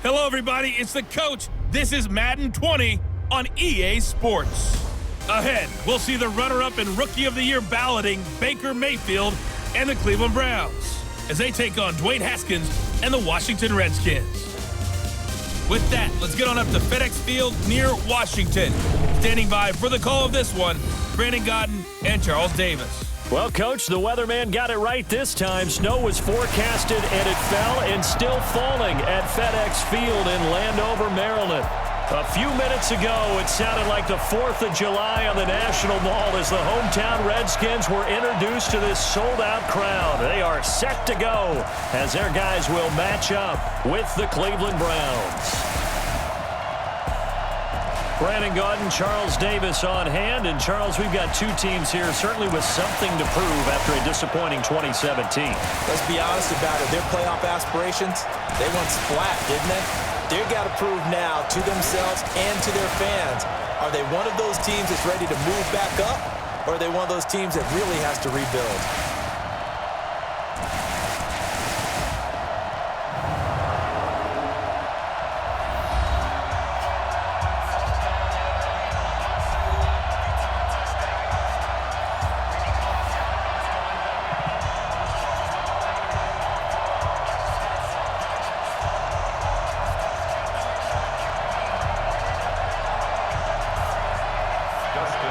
Hello, everybody. It's the coach. This is Madden 20 on EA Sports. Ahead, we'll see the runner-up and Rookie of the Year balloting Baker Mayfield and the Cleveland Browns as they take on Dwayne Haskins and the Washington Redskins. With that, let's get on up to FedEx Field near Washington. Standing by for the call of this one, Brandon Godden and Charles Davis. Well, Coach, the weatherman got it right this time. Snow was forecasted, and it fell and still falling at FedEx Field in Landover, Maryland. A few minutes ago, it sounded like the 4th of July on the National Mall as the hometown Redskins were introduced to this sold-out crowd. They are set to go as their guys will match up with the Cleveland Browns. Brandon Gaudin, Charles Davis on hand. And, Charles, we've got two teams here certainly with something to prove after a disappointing 2017. Let's be honest about it. Their playoff aspirations, they went splat, didn't they? They've got to prove now to themselves and to their fans. Are they one of those teams that's ready to move back up? Or are they one of those teams that really has to rebuild?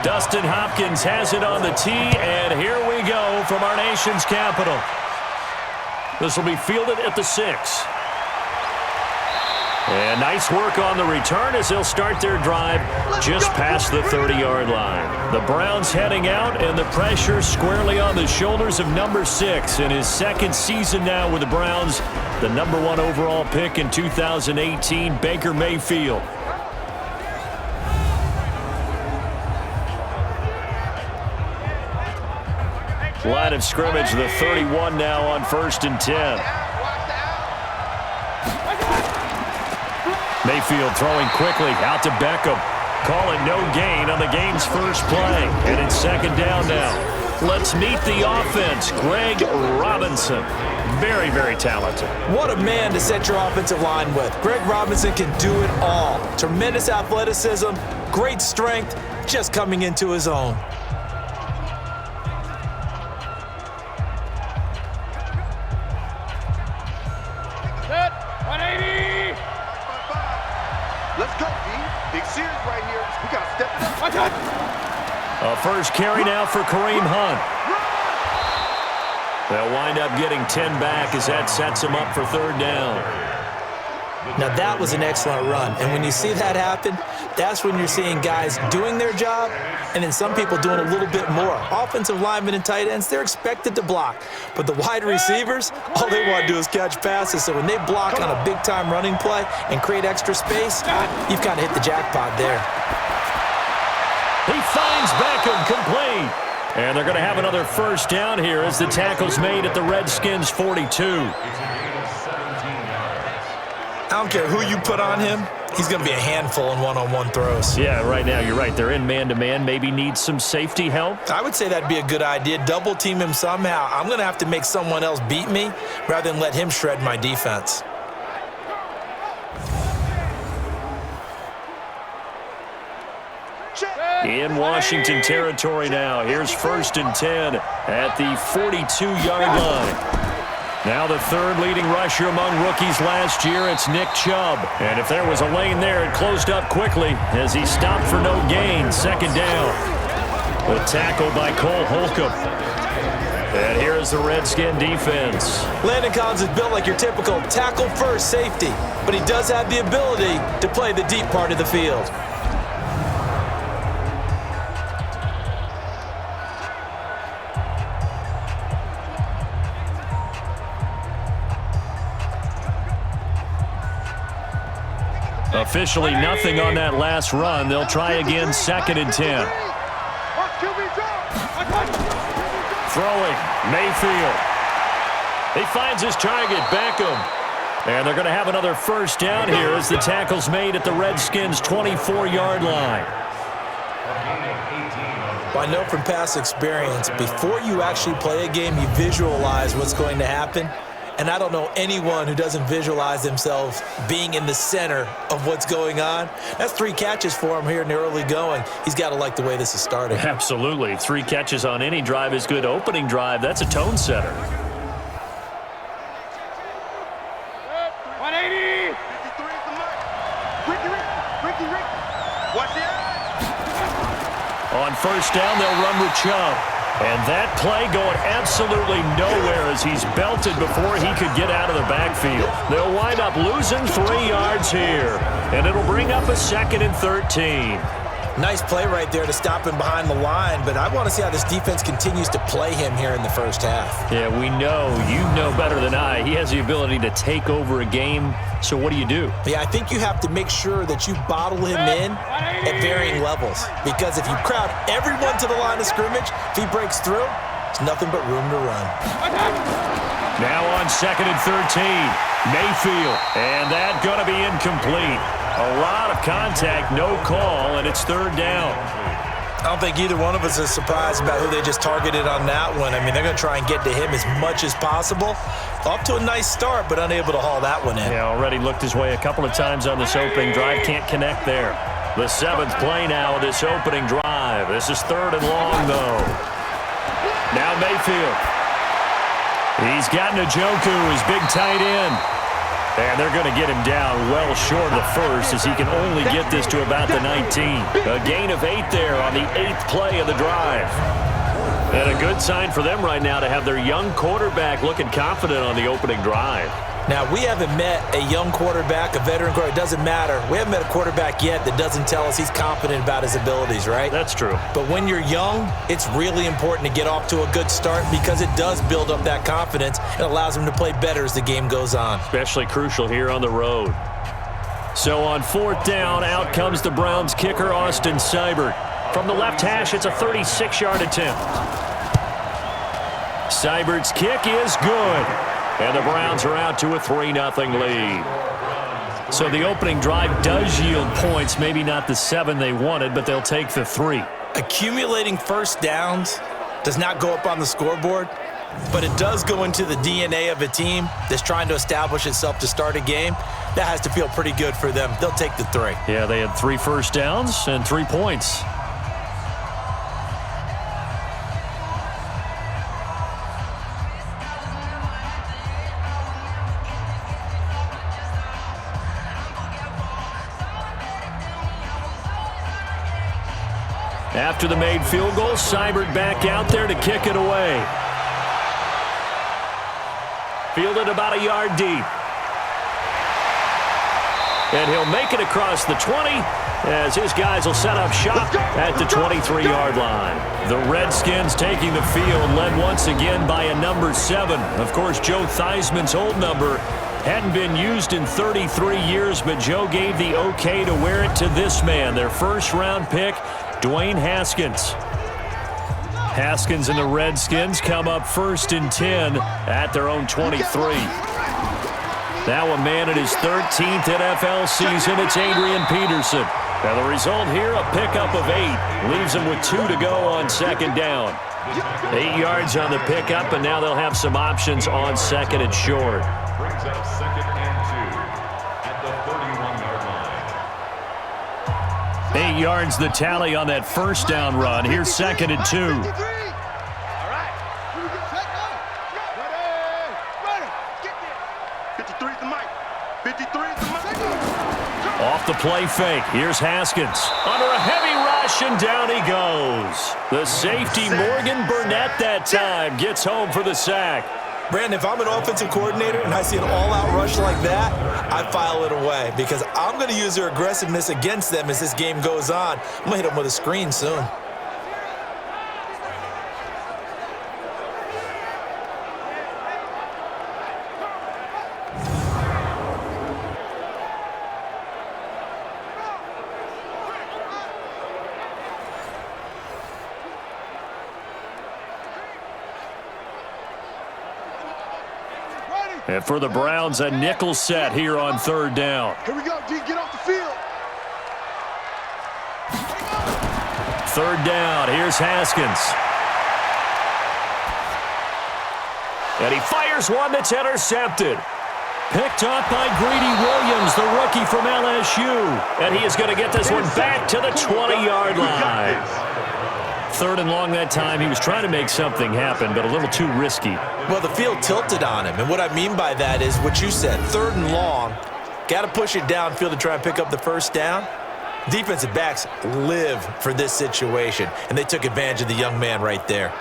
Dustin Hopkins has it on the tee, and here we go from our nation's capital. This will be fielded at the 6. And nice work on the return as they'll start their drive just past the 30-yard line. The Browns heading out, and the pressure squarely on the shoulders of number 6 in his second season now with the Browns. The number 1 overall pick in 2018, Baker Mayfield. Line of scrimmage, the 31 now on 1st and 10. Mayfield throwing quickly out to Beckham. Call it no gain on the game's first play. And it's 2nd down now. Let's meet the offense. Greg Robinson. Very, very talented. What a man to set your offensive line with. Greg Robinson can do it all. Tremendous athleticism, great strength, just coming into his own. A first carry now for Kareem Hunt. They'll wind up getting 10 back as that sets him up for 3rd down. Now that was an excellent run, and when you see that happen, that's when you're seeing guys doing their job and then some people doing a little bit more. Offensive linemen and tight ends, they're expected to block, but the wide receivers, all they want to do is catch passes. So when they block on a big-time running play and create extra space, you've kind of hit the jackpot there. He finds Beckham complete. And they're going to have another first down here as the tackle's made at the Redskins' 42. I don't care who you put on him, he's going to be a handful in one-on-one throws. Yeah, right now, you're right. They're in man-to-man. Maybe needs some safety help. I would say that'd be a good idea. Double team him somehow. I'm going to have to make someone else beat me rather than let him shred my defense. In Washington territory now. Here's 1st and 10 at the 42-yard line. Now the 3rd leading rusher among rookies last year, it's Nick Chubb. And if there was a lane there, it closed up quickly as he stopped for no gain. 2nd down. The tackle by Cole Holcomb. And here is the Redskin defense. Landon Collins is built like your typical tackle-first safety, but he does have the ability to play the deep part of the field. Officially nothing on that last run. They'll try again, 2nd and 10. Throwing, Mayfield. He finds his target, Beckham. And they're going to have another first down here as the tackle's made at the Redskins' 24-yard line. Well, I know from past experience, before you actually play a game, you visualize what's going to happen. And I don't know anyone who doesn't visualize themselves being in the center of what's going on. That's 3 catches for him here in the early going. He's got to like the way this is starting. Absolutely. 3 catches on any drive is good. Opening drive, that's a tone setter. 180. On first down, they'll run with Chubb. And that play going absolutely nowhere as he's belted before he could get out of the backfield. They'll wind up losing 3 yards here. And it'll bring up a 2nd and 13. Nice play right there to stop him behind the line, but I want to see how this defense continues to play him here in the first half. Yeah, we know. You know better than I. He has the ability to take over a game, so what do you do? Yeah, I think you have to make sure that you bottle him in at varying levels, because if you crowd everyone to the line of scrimmage, if he breaks through, there's nothing but room to run. Now on 2nd and 13, Mayfield, and that's going to be incomplete. A lot of contact, no call, and it's 3rd down. I don't think either one of us is surprised about who they just targeted on that one. I mean, they're going to try and get to him as much as possible. Off to a nice start, but unable to haul that one in. Yeah, already looked his way a couple of times on this opening drive. Can't connect there. The 7th play now of this opening drive. This is 3rd and long, though. Now Mayfield. He's got Njoku, his big tight end. And they're going to get him down well short of the first as he can only get this to about the 19. A gain of 8 there on the 8th play of the drive. And a good sign for them right now to have their young quarterback looking confident on the opening drive. Now, we haven't met a young quarterback, a veteran quarterback. It doesn't matter. We haven't met a quarterback yet that doesn't tell us he's confident about his abilities, right? That's true. But when you're young, it's really important to get off to a good start because it does build up that confidence and allows him to play better as the game goes on. Especially crucial here on the road. So on 4th down, out comes the Browns kicker, Austin Seibert. From the left hash, it's a 36-yard attempt. Seibert's kick is good. And the Browns are out to a 3-0 lead. So the opening drive does yield points, maybe not the 7 they wanted, but they'll take the 3. Accumulating first downs does not go up on the scoreboard, but it does go into the DNA of a team that's trying to establish itself to start a game. That has to feel pretty good for them. They'll take the 3. Yeah, they had 3 first downs and 3 points. After the made field goal, Seibert back out there to kick it away. Fielded about a yard deep. And he'll make it across the 20 as his guys will set up shop at the 23-yard line. The Redskins taking the field, led once again by a number 7. Of course, Joe Theismann's old number hadn't been used in 33 years, but Joe gave the okay to wear it to this man, their first-round pick, Dwayne Haskins. Haskins and the Redskins come up 1st and 10 at their own 23. Now a man at his 13th NFL season, it's Adrian Peterson. Now the result here, a pickup of 8. Leaves him with 2 to go on 2nd down. 8 yards on the pickup, and now they'll have some options on 2nd and short. Brings up 2nd and 2 at the 31-yard line. 8 yards the tally on that first down run. Here's 2nd and 2. All right. 53 is the mic. 53 is the mic. Off the play fake. Here's Haskins. Under a heavy rush, and down he goes. The safety, Morgan Burnett, that time gets home for the sack. Brandon, if I'm an offensive coordinator and I see an all-out rush like that, I file it away because I'm going to use their aggressiveness against them as this game goes on. I'm going to hit them with a screen soon. And for the Browns, a nickel set here on 3rd down. Here we go, D. Get off the field. 3rd down. Here's Haskins. And he fires one that's intercepted. Picked up by Greedy Williams, the rookie from LSU. And he is going to get this one back to the 20-yard line. 3rd and long that time. He was trying to make something happen, but a little too risky. Well, the field tilted on him, and what I mean by that is what you said, 3rd and long. Got to push it downfield to try and pick up the first down. Defensive backs live for this situation, and they took advantage of the young man right there.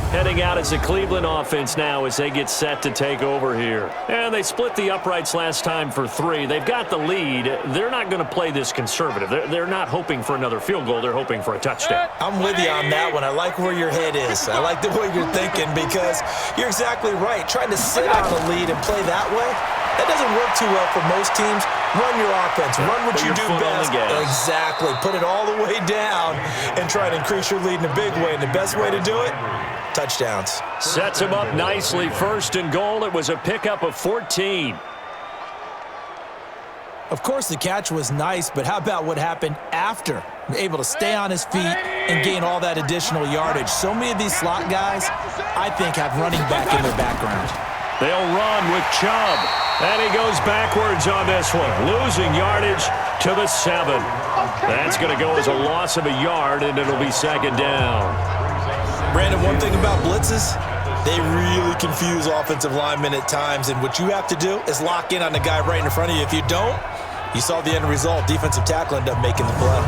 Heading out as the Cleveland offense now as they get set to take over here. And they split the uprights last time for 3. They've got the lead. They're not going to play this conservative. They're not hoping for another field goal. They're hoping for a touchdown. I'm with you on that one. I like where your head is. I like the way you're thinking because you're exactly right. Trying to sit on the lead and play that way, that doesn't work too well for most teams. Run your offense. Run what you do best. Exactly. Put it all the way down and try to increase your lead in a big way. And the best way to do it, touchdowns. Sets him up nicely. 1st and goal. It was a pickup of 14. Of course, the catch was nice, but how about what happened after? Able to stay on his feet and gain all that additional yardage. So many of these slot guys, I think, have running back in their background. They'll run with Chubb. And he goes backwards on this one, losing yardage to the 7. That's going to go as a loss of a yard, and it'll be 2nd down. Brandon, one thing about blitzes, they really confuse offensive linemen at times, and what you have to do is lock in on the guy right in front of you. If you don't, you saw the end result. Defensive tackle ended up making the play.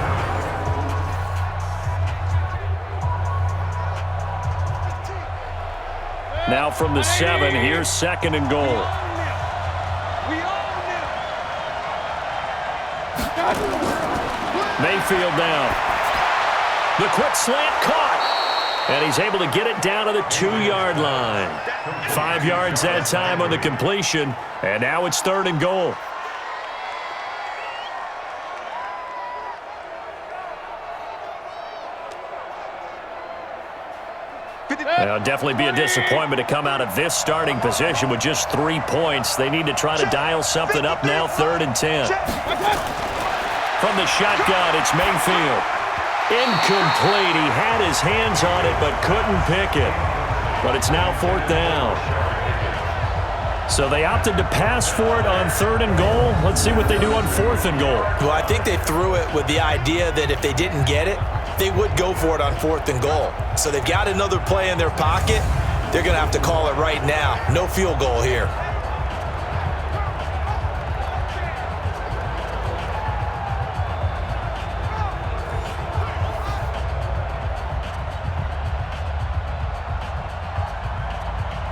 Now from the 7, here's 2nd and goal. Mayfield down. The quick slant caught. And he's able to get it down to the 2-yard line. 5 yards that time on the completion. And now it's 3rd and goal. It'll definitely be a disappointment to come out of this starting position with just 3 points. They need to try to dial something up now, 3rd and 10. From the shotgun, it's Mayfield. Incomplete. He had his hands on it but couldn't pick it. But it's now 4th down. So they opted to pass for it on 3rd and goal. Let's see what they do on 4th and goal. Well, I think they threw it with the idea that if they didn't get it, they would go for it on 4th and goal. So they've got another play in their pocket. They're going to have to call it right now. No field goal here.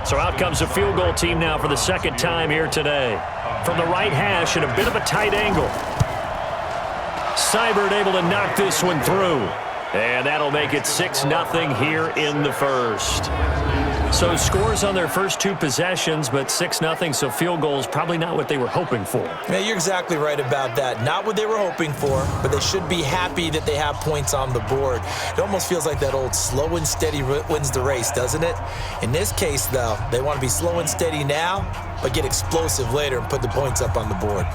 So out comes the field goal team now for the 2nd time here today. From the right hash at a bit of a tight angle. Seibert able to knock this one through. And that'll make it 6-0 here in the 1st. So scores on their first 2 possessions, but 6-0, so field goals probably not what they were hoping for. Yeah, you're exactly right about that. Not what they were hoping for, but they should be happy that they have points on the board. It almost feels like that old slow and steady wins the race, doesn't it? In this case, though, they want to be slow and steady now, but get explosive later and put the points up on the board.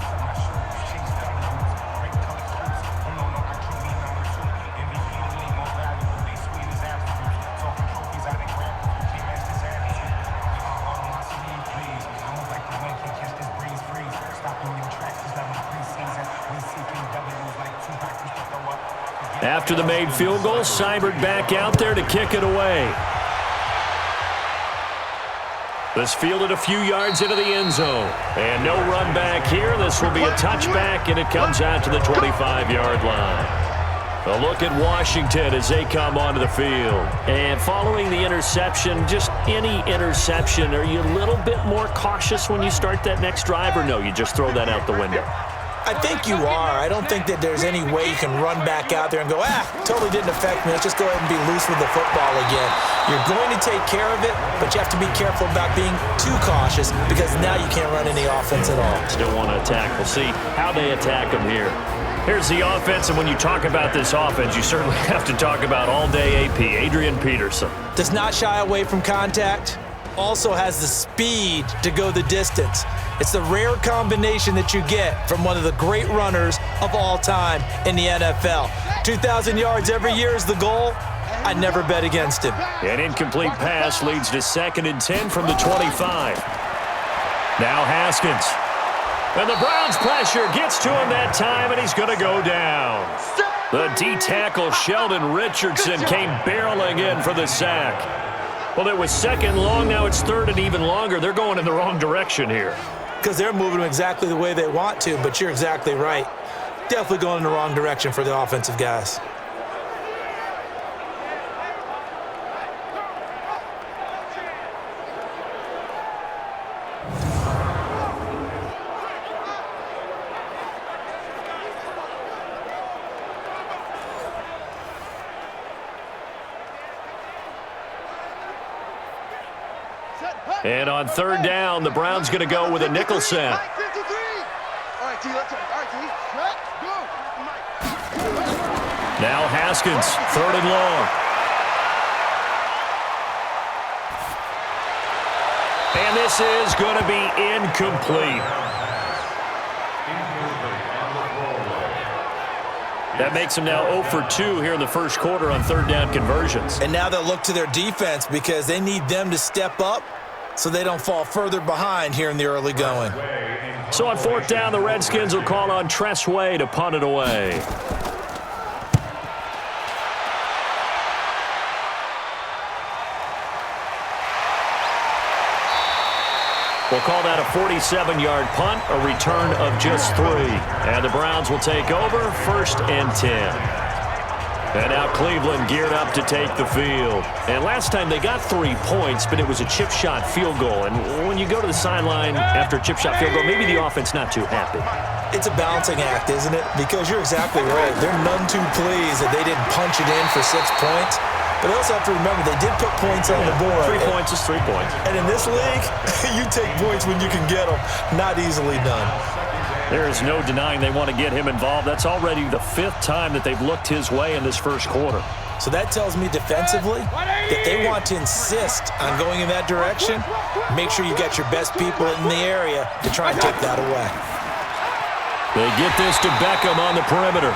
After the made field goal, Seibert back out there to kick it away. This fielded a few yards into the end zone. And no run back here. This will be a touchback, and it comes out to the 25-yard line. A look at Washington as they come onto the field. And following the interception, just any interception, are you a little bit more cautious when you start that next drive, or no, you just throw that out the window? I think you are. I don't think that there's any way you can run back out there and go, totally didn't affect me. Let's just go ahead and be loose with the football again. You're going to take care of it, but you have to be careful about being too cautious because now you can't run any offense at all. Still want to attack. We'll see how they attack them here. Here's the offense, and when you talk about this offense, you certainly have to talk about all-day AP, Adrian Peterson. Does not shy away from contact. also has the speed to go the distance. It's the rare combination that you get from one of the great runners of all time in the NFL. 2,000 yards every year is the goal. I never bet against him. An incomplete pass leads to 2nd and 10 from the 25. Now Haskins. And the Browns pressure gets to him that time, and he's going to go down. The D-tackle Sheldon Richardson came barreling in for the sack. Well, it was 2nd long. Now it's 3rd and even longer. They're going in the wrong direction here. Because they're moving exactly the way they want to, but you're exactly right. Definitely going in the wrong direction for the offensive guys. And on 3rd down, the Browns going to go with a nickel set. Now Haskins, 3rd and long. And this is going to be incomplete. That makes them now 0 for 2 here in the first quarter on 3rd down conversions. And now they'll look to their defense because they need them to step up so they don't fall further behind here in the early going. So on 4th down, the Redskins will call on Tress Way to punt it away. We'll call that a 47-yard punt, a return of just 3. And the Browns will take over, 1st and 10. And now Cleveland geared up to take the field. And last time they got 3 points, but it was a chip shot field goal. And when you go to the sideline after a chip shot field goal, maybe the offense not too happy. It's a balancing act, isn't it? Because you're exactly right. They're none too pleased that they didn't punch it in for 6 points. But they also have to remember they did put points on the board. 3 points is 3 points. And in this league, you take points when you can get them. Not easily done. There is no denying they want to get him involved. That's already the 5th time that they've looked his way in this first quarter. So that tells me defensively that they want to insist on going in that direction. Make sure you got your best people in the area to try and take that away. They get this to Beckham on the perimeter.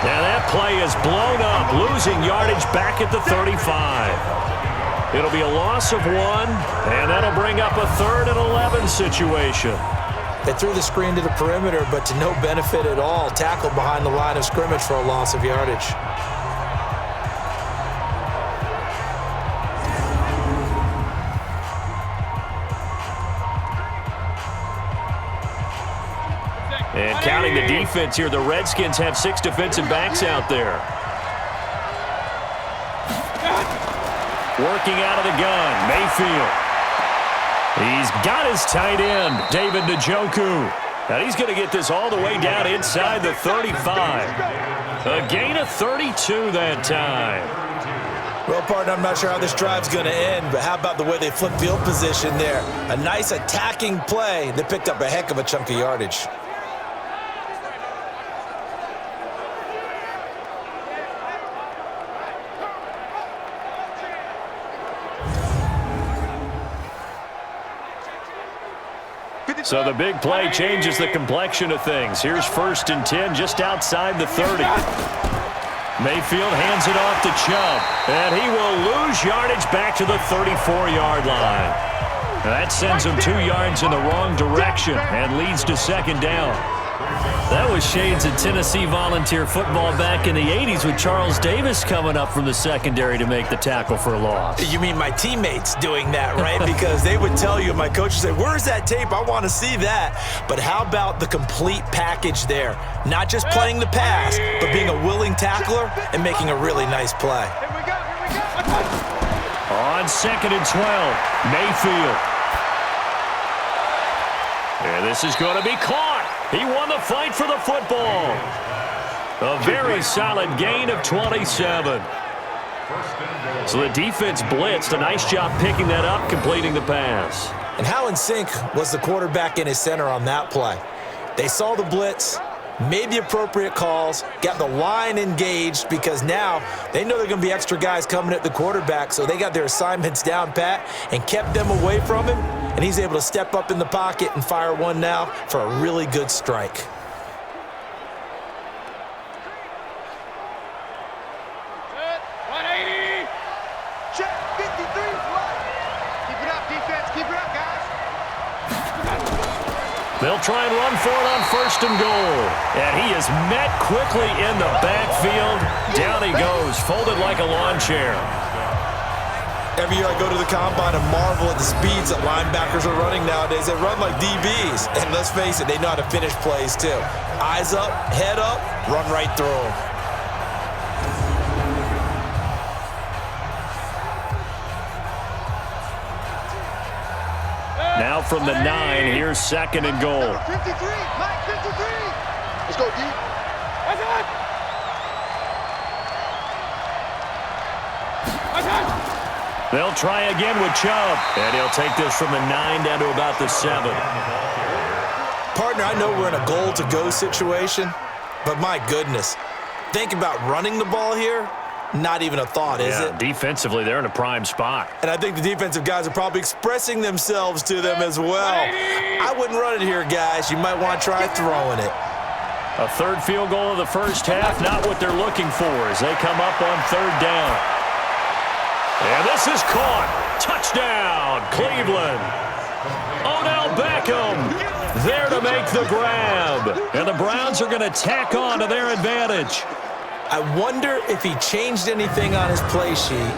Now that play is blown up, losing yardage back at the 35. It'll be a loss of 1, and that'll bring up a 3rd and 11 situation. They threw the screen to the perimeter, but to no benefit at all. Tackled behind the line of scrimmage for a loss of yardage. And counting the defense here, the Redskins have 6 defensive backs out there. Working out of the gun, Mayfield. He's got his tight end, David Njoku. Now he's going to get this all the way down inside the 35. A gain of 32 that time. Well, partner, I'm not sure how this drive's going to end, but how about the way they flip field position there? A nice attacking play that picked up a heck of a chunk of yardage. So the big play changes the complexion of things. Here's 1st and 10 just outside the 30. Mayfield hands it off to Chubb, and he will lose yardage back to the 34-yard line. That sends him 2 yards in the wrong direction and leads to 2nd down. That was shades of Tennessee volunteer football back in the 80s with Charles Davis coming up from the secondary to make the tackle for a loss. You mean my teammates doing that, right? Because they would tell you, my coach would say, where's that tape? I want to see that. But how about the complete package there? Not just playing the pass, but being a willing tackler and making a really nice play. On 2nd and 12, Mayfield. And this is going to be caught. He won the fight for the football. A very solid gain of 27. So the defense blitzed. A nice job picking that up, completing the pass. And how in sync was the quarterback and his center on that play? They saw the blitz, made the appropriate calls, got the line engaged because now they know there are going to be extra guys coming at the quarterback, so they got their assignments down pat and kept them away from him, and he's able to step up in the pocket and fire one now for a really good strike. They'll try and run for it on 1st and goal. And he is met quickly in the backfield. Down he goes, folded like a lawn chair. Every year I go to the combine and marvel at the speeds that linebackers are running nowadays. They run like DBs. And let's face it, they know how to finish plays too. Eyes up, head up, run right through them. Now from the 9, here's 2nd and goal. Number 53, Mike 53. Let's go, D. They'll try again with Chubb. And he'll take this from the 9 down to about the 7. Partner, I know we're in a goal-to-go situation, but my goodness, think about running the ball here. Not even a thought, is it? Defensively, they're in a prime spot. And I think the defensive guys are probably expressing themselves to them as well. I wouldn't run it here, guys. You might want to try throwing it. A 3rd field goal of the first half, not what they're looking for as they come up on 3rd down. And this is caught. Touchdown, Cleveland. Odell Beckham there to make the grab. And the Browns are going to tack on to their advantage. I wonder if he changed anything on his play sheet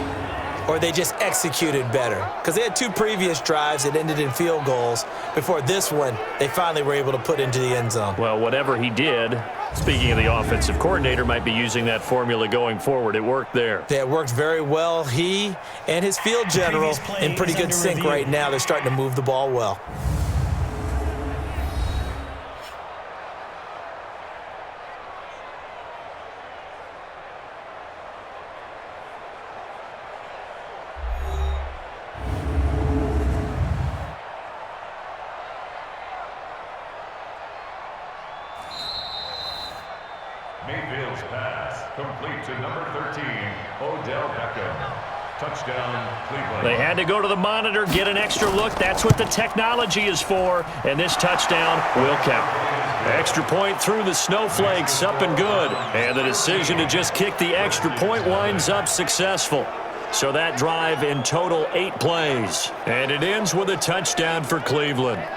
or they just executed better. Because they had 2 previous drives that ended in field goals. Before this one, they finally were able to put into the end zone. Well, whatever he did, speaking of the offensive coordinator, might be using that formula going forward. It worked there. Yeah, it worked very well. He and his field general in pretty good sync right now. They're starting to move the ball well. Mayfield's pass complete to number 13, Odell Beckham. Touchdown, Cleveland. They had to go to the monitor, get an extra look. That's what the technology is for, and this touchdown will count. Extra point through the snowflakes, up and good. And the decision to just kick the extra point winds up successful. So that drive in total 8 plays. And it ends with a touchdown for Cleveland.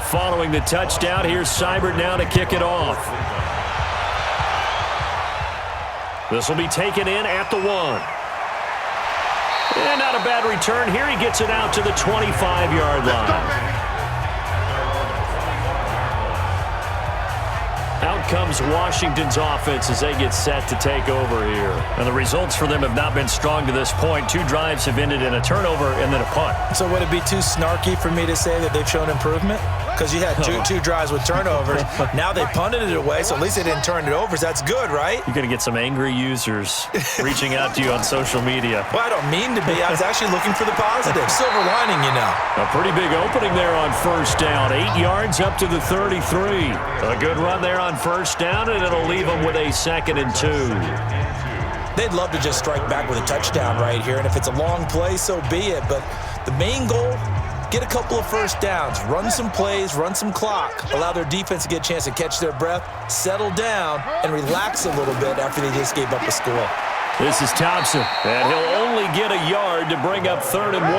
Following the touchdown, here's Seibert now to kick it off. This will be taken in at the 1. And not a bad return. Here he gets it out to the 25-yard line. Out comes Washington's offense as they get set to take over here. And the results for them have not been strong to this point. 2 drives have ended in a turnover and then a punt. So would it be too snarky for me to say that they've shown improvement? Because you had two drives with turnovers. Now they punted it away, so at least they didn't turn it over. So that's good, right? You're going to get some angry users reaching out to you on social media. Well, I don't mean to be. I was actually looking for the positive. Silver lining, you know. A pretty big opening there on 1st down. 8 yards up to the 33. A good run there on 1st down, and it'll leave them with a 2nd and 2. They'd love to just strike back with a touchdown right here, and if it's a long play, so be it. But the main goal, get a couple of 1st downs, run some plays, run some clock, allow their defense to get a chance to catch their breath, settle down, and relax a little bit after they just gave up a score. This is Thompson, and he'll only get a yard to bring up 3rd and 1.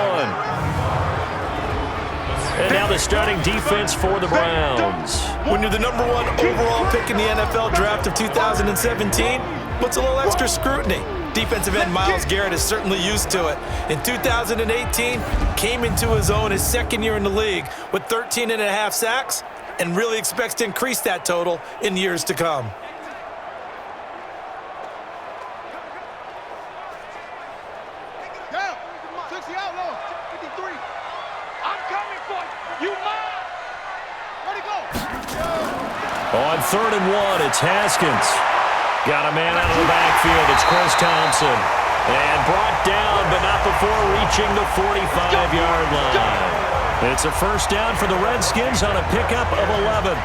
And now the starting defense for the Browns. When you're the #1 overall pick in the NFL draft of 2017, puts a little extra scrutiny. Defensive end Myles Garrett is certainly used to it. In 2018, came into his own his second year in the league with 13.5 sacks and really expects to increase that total in years to come. Down. 60 outlaw. 53. I'm coming for you. You mine. Where'd he go? On 3rd and 1, it's Haskins. Got a man out of the backfield. It's Chris Thompson. And brought down, but not before reaching the 45-yard line. It's a first down for the Redskins on a pickup of 11.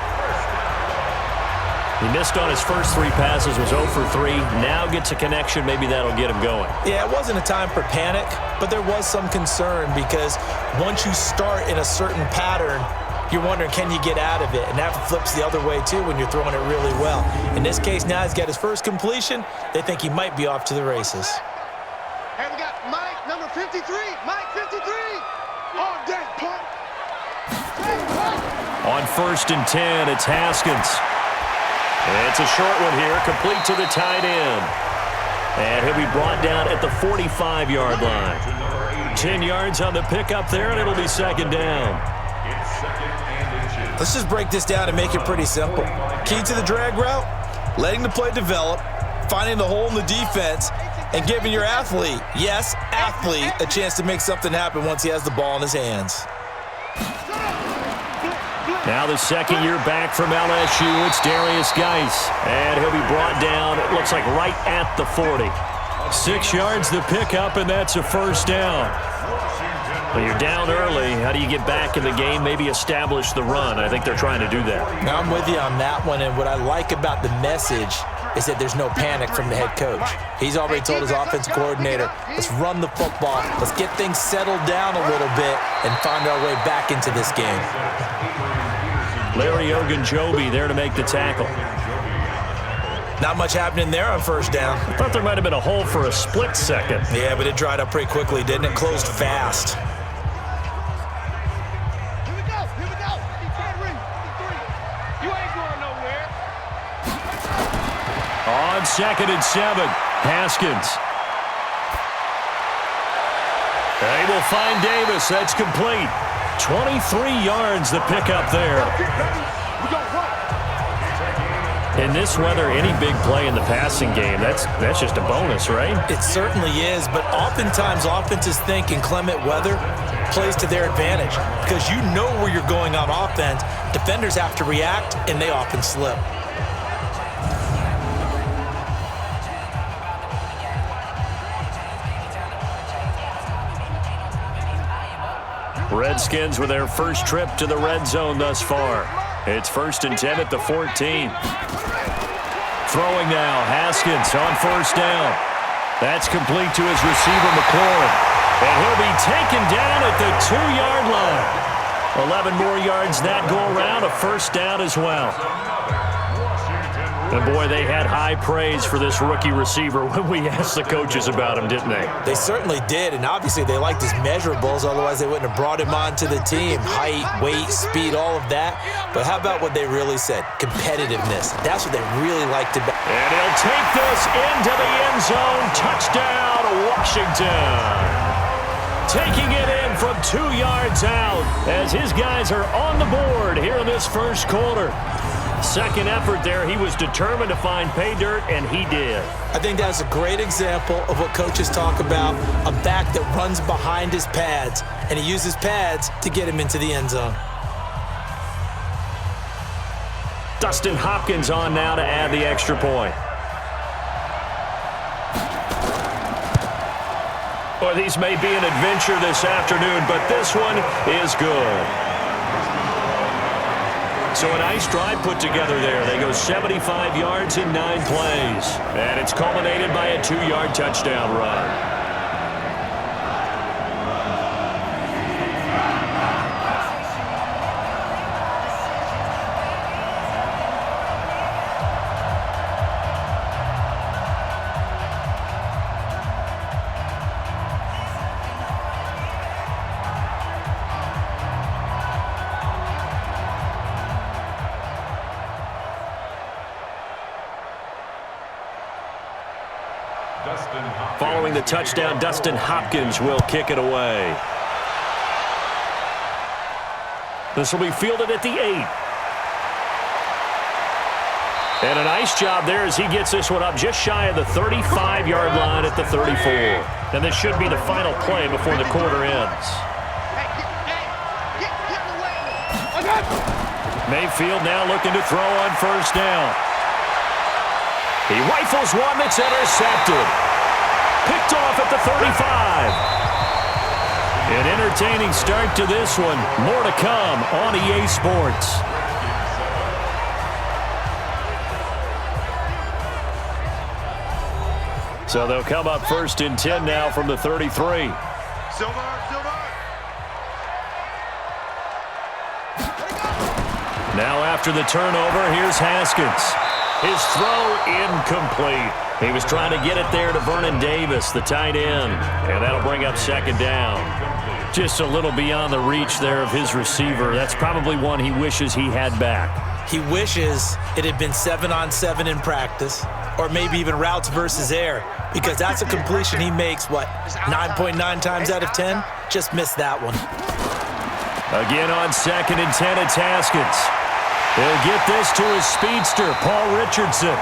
He missed on his first 3 passes, was 0 for 3. Now gets a connection. Maybe that'll get him going. Yeah, it wasn't a time for panic, but there was some concern because once you start in a certain pattern, you're wondering, can you get out of it? And that flips the other way, too, when you're throwing it really well. In this case, now he's got his first completion. They think he might be off to the races. Hey, we got Mike, number 53. Mike, 53. All day, punk. On 1st and 10, it's Haskins. It's a short one here, complete to the tight end. And he'll be brought down at the 45-yard line. 10 yards on the pickup there, and it'll be 2nd down. Let's just break this down and make it pretty simple. Key to the drag route, letting the play develop, finding the hole in the defense, and giving your athlete, yes, athlete, a chance to make something happen once he has the ball in his hands. Now the 2nd year back from LSU, it's Darius Geis. And he'll be brought down, it looks like right at the 40. 6 yards the pickup, and that's a first down. Well, you're down early. How do you get back in the game, maybe establish the run? I think they're trying to do that. Now I'm with you on that one, and what I like about the message is that there's no panic from the head coach. He's already told his offensive coordinator, let's run the football, let's get things settled down a little bit and find our way back into this game. Larry Ogunjobi there to make the tackle. Not much happening there on first down. I thought there might have been a hole for a split second. Yeah, but it dried up pretty quickly, didn't it? Closed fast. Here we go. Here we go. You can't ring. 53. You ain't going nowhere. On 2nd and 7, Haskins. They will find Davis. That's complete. 23 yards the pickup there. In this weather, any big play in the passing game, that's just a bonus, right? It certainly is, but oftentimes offenses think in clement weather plays to their advantage because you know where you're going on offense. Defenders have to react, and they often slip. Redskins with their first trip to the red zone thus far. It's 1st and 10 at the 14. Throwing now, Haskins on 1st down. That's complete to his receiver, McLaurin. And he'll be taken down at the 2-yard line. 11 more yards that go around, a first down as well. And boy, they had high praise for this rookie receiver when we asked the coaches about him, didn't they? They certainly did, and obviously they liked his measurables, otherwise they wouldn't have brought him onto the team. Height, weight, speed, all of that. But how about what they really said? Competitiveness. That's what they really liked about. And he'll take this into the end zone. Touchdown, Washington. Taking it in from 2 yards out as his guys are on the board here in this first quarter. Second effort there, he was determined to find pay dirt, and he did. I think that's a great example of what coaches talk about, a back that runs behind his pads, and he uses pads to get him into the end zone. Dustin Hopkins on now to add the extra point. Boy, these may be an adventure this afternoon, but this one is good. So a nice drive put together there. They go 75 yards in 9 plays. And it's culminated by a 2-yard touchdown run. Following the touchdown, Dustin Hopkins will kick it away. This will be fielded at the 8. And a nice job there as he gets this one up just shy of the 35-yard line at the 34. And this should be the final play before the quarter ends. Mayfield now looking to throw on first down. He rifles one that's intercepted. Picked off at the 35. An entertaining start to this one. More to come on EA Sports. So they'll come up first and 10 now from the 33. Now after the turnover, here's Haskins. His throw incomplete. He was trying to get it there to Vernon Davis, the tight end. And that'll bring up second down. Just a little beyond the reach there of his receiver. That's probably one he wishes he had back. He wishes it had been 7-on-7 in practice, or maybe even routes versus air, because that's a completion he makes, 9.9 times out of 10? Just missed that one. Again on second and 10, it's Haskins. He'll get this to his speedster, Paul Richardson.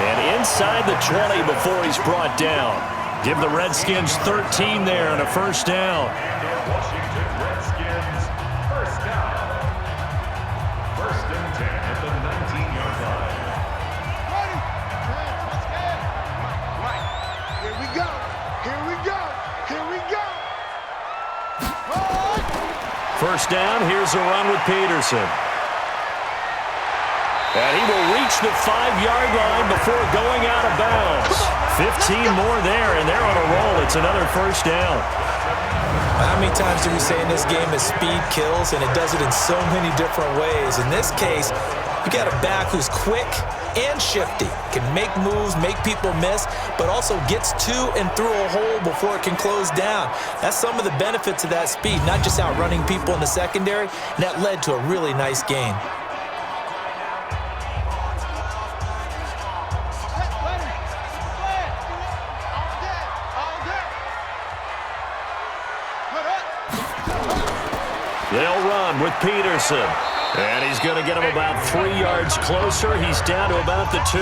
And inside the 20 before he's brought down. Give the Redskins 13 there and a first down. Washington Redskins, first down. First and 10 at the 19-yard line. Here we go. Here we go. Here we go. First down, here's a run with Peterson. And he will reach the 5-yard line before going out of bounds. 15 more there, and they're on a roll. It's another first down. How many times do we say in this game that speed kills, and it does it in so many different ways? In this case, you got a back who's quick and shifty, can make moves, make people miss, but also gets to and through a hole before it can close down. That's some of the benefits of that speed, not just outrunning people in the secondary, and that led to a really nice gain. They'll run with Peterson. And he's going to get him about 3 yards closer. He's down to about the 2.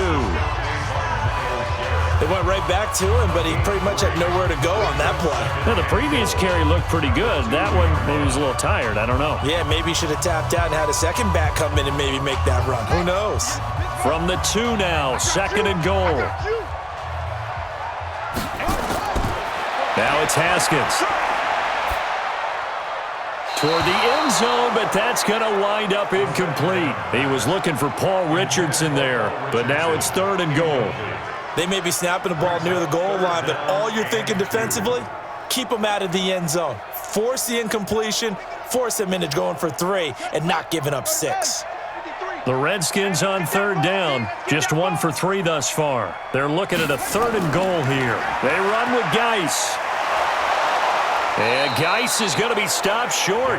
They went right back to him, but he pretty much had nowhere to go on that play. Now, the previous carry looked pretty good. That one, maybe he was a little tired. I don't know. Yeah, maybe he should have tapped out and had a second back come in and maybe make that run. Who knows? From the 2 now, second and goal. Now it's Haskins. Toward the end zone, but that's going to wind up incomplete. He was looking for Paul Richardson there, but now it's third and goal. They may be snapping the ball near the goal line, but all you're thinking defensively, keep them out of the end zone. Force the incompletion, force them into going for 3, and not giving up 6. The Redskins on third down, just 1 for 3 thus far. They're looking at a third and goal here. They run with Geis. And Geis is going to be stopped short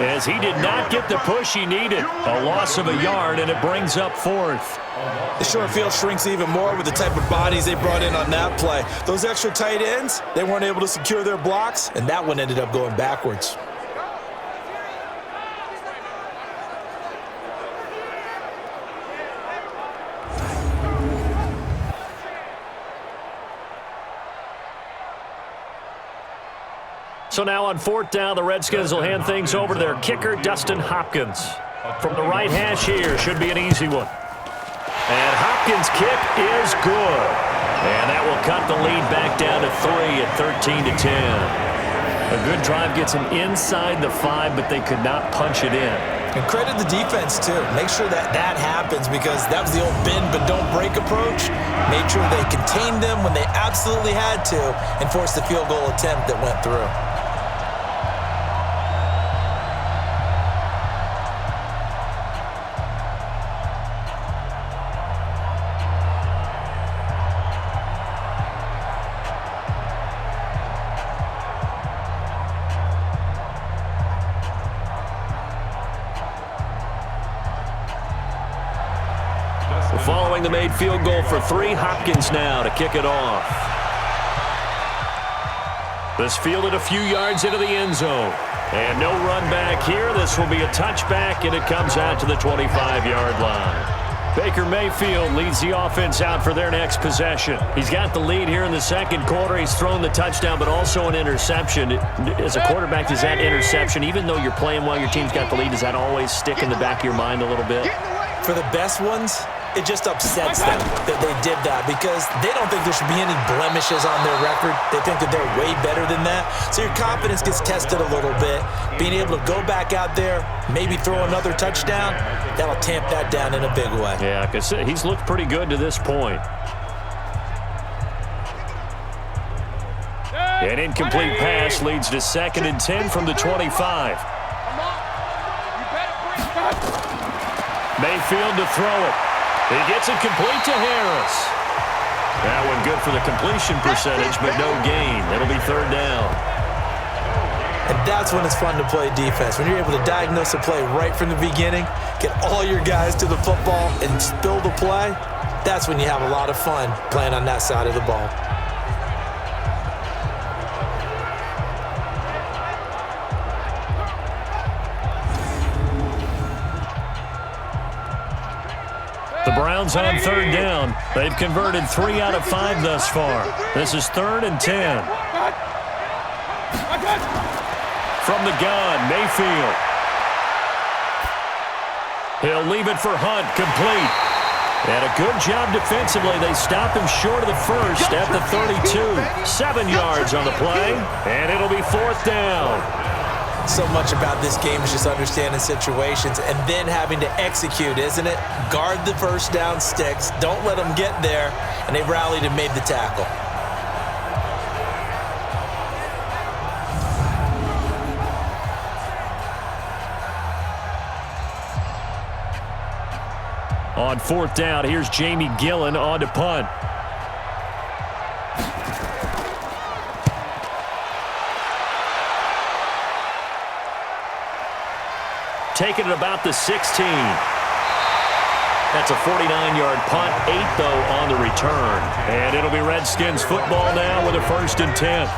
as he did not get the push he needed. A loss of a yard, and it brings up 4th. The short field shrinks even more with the type of bodies they brought in on that play. Those extra tight ends, they weren't able to secure their blocks, and that one ended up going backwards. So now on 4th down, the Redskins will hand things over to their kicker, Dustin Hopkins. From the right hash here, should be an easy one. And Hopkins' kick is good. And that will cut the lead back down to 3 at 13-10. A good drive gets them inside the 5, but they could not punch it in. And credit the defense, too. Make sure that happens, because that was the old bend but don't break approach. Made sure they contained them when they absolutely had to and forced the field goal attempt that went through. Following the made field goal for 3, Hopkins now to kick it off. This fielded a few yards into the end zone. And no run back here. This will be a touchback, and it comes out to the 25-yard line. Baker Mayfield leads the offense out for their next possession. He's got the lead here in the second quarter. He's thrown the touchdown, but also an interception. As a quarterback, does that interception, even though you're playing well, your team's got the lead, does that always stick in the back of your mind a little bit? For the best ones, it just upsets them that they did that because they don't think there should be any blemishes on their record. They think that they're way better than that. So your confidence gets tested a little bit. Being able to go back out there, maybe throw another touchdown, that'll tamp that down in a big way. Yeah, because he's looked pretty good to this point. An incomplete pass leads to 2nd and 10 from the 25. Mayfield to throw it. He gets it complete to Harris. That one good for the completion percentage, but no gain. It'll be 3rd down. And that's when it's fun to play defense. When you're able to diagnose a play right from the beginning, get all your guys to the football, and spill the play, that's when you have a lot of fun playing on that side of the ball. The Browns on 3rd down. They've converted 3 out of 5 thus far. This is 3rd and 10. From the gun, Mayfield. He'll leave it for Hunt, complete. And a good job defensively. They stop him short of the first at the 32. 7 yards on the play, and it'll be 4th down. So much about this game is just understanding situations and then having to execute, isn't it? Guard the first down sticks. Don't let them get there. And they rallied and made the tackle. On 4th down, here's Jamie Gillen on to punt. Taking it about the 16. That's a 49-yard punt, 8 though on the return. And it'll be Redskins football now with a 1st and 10.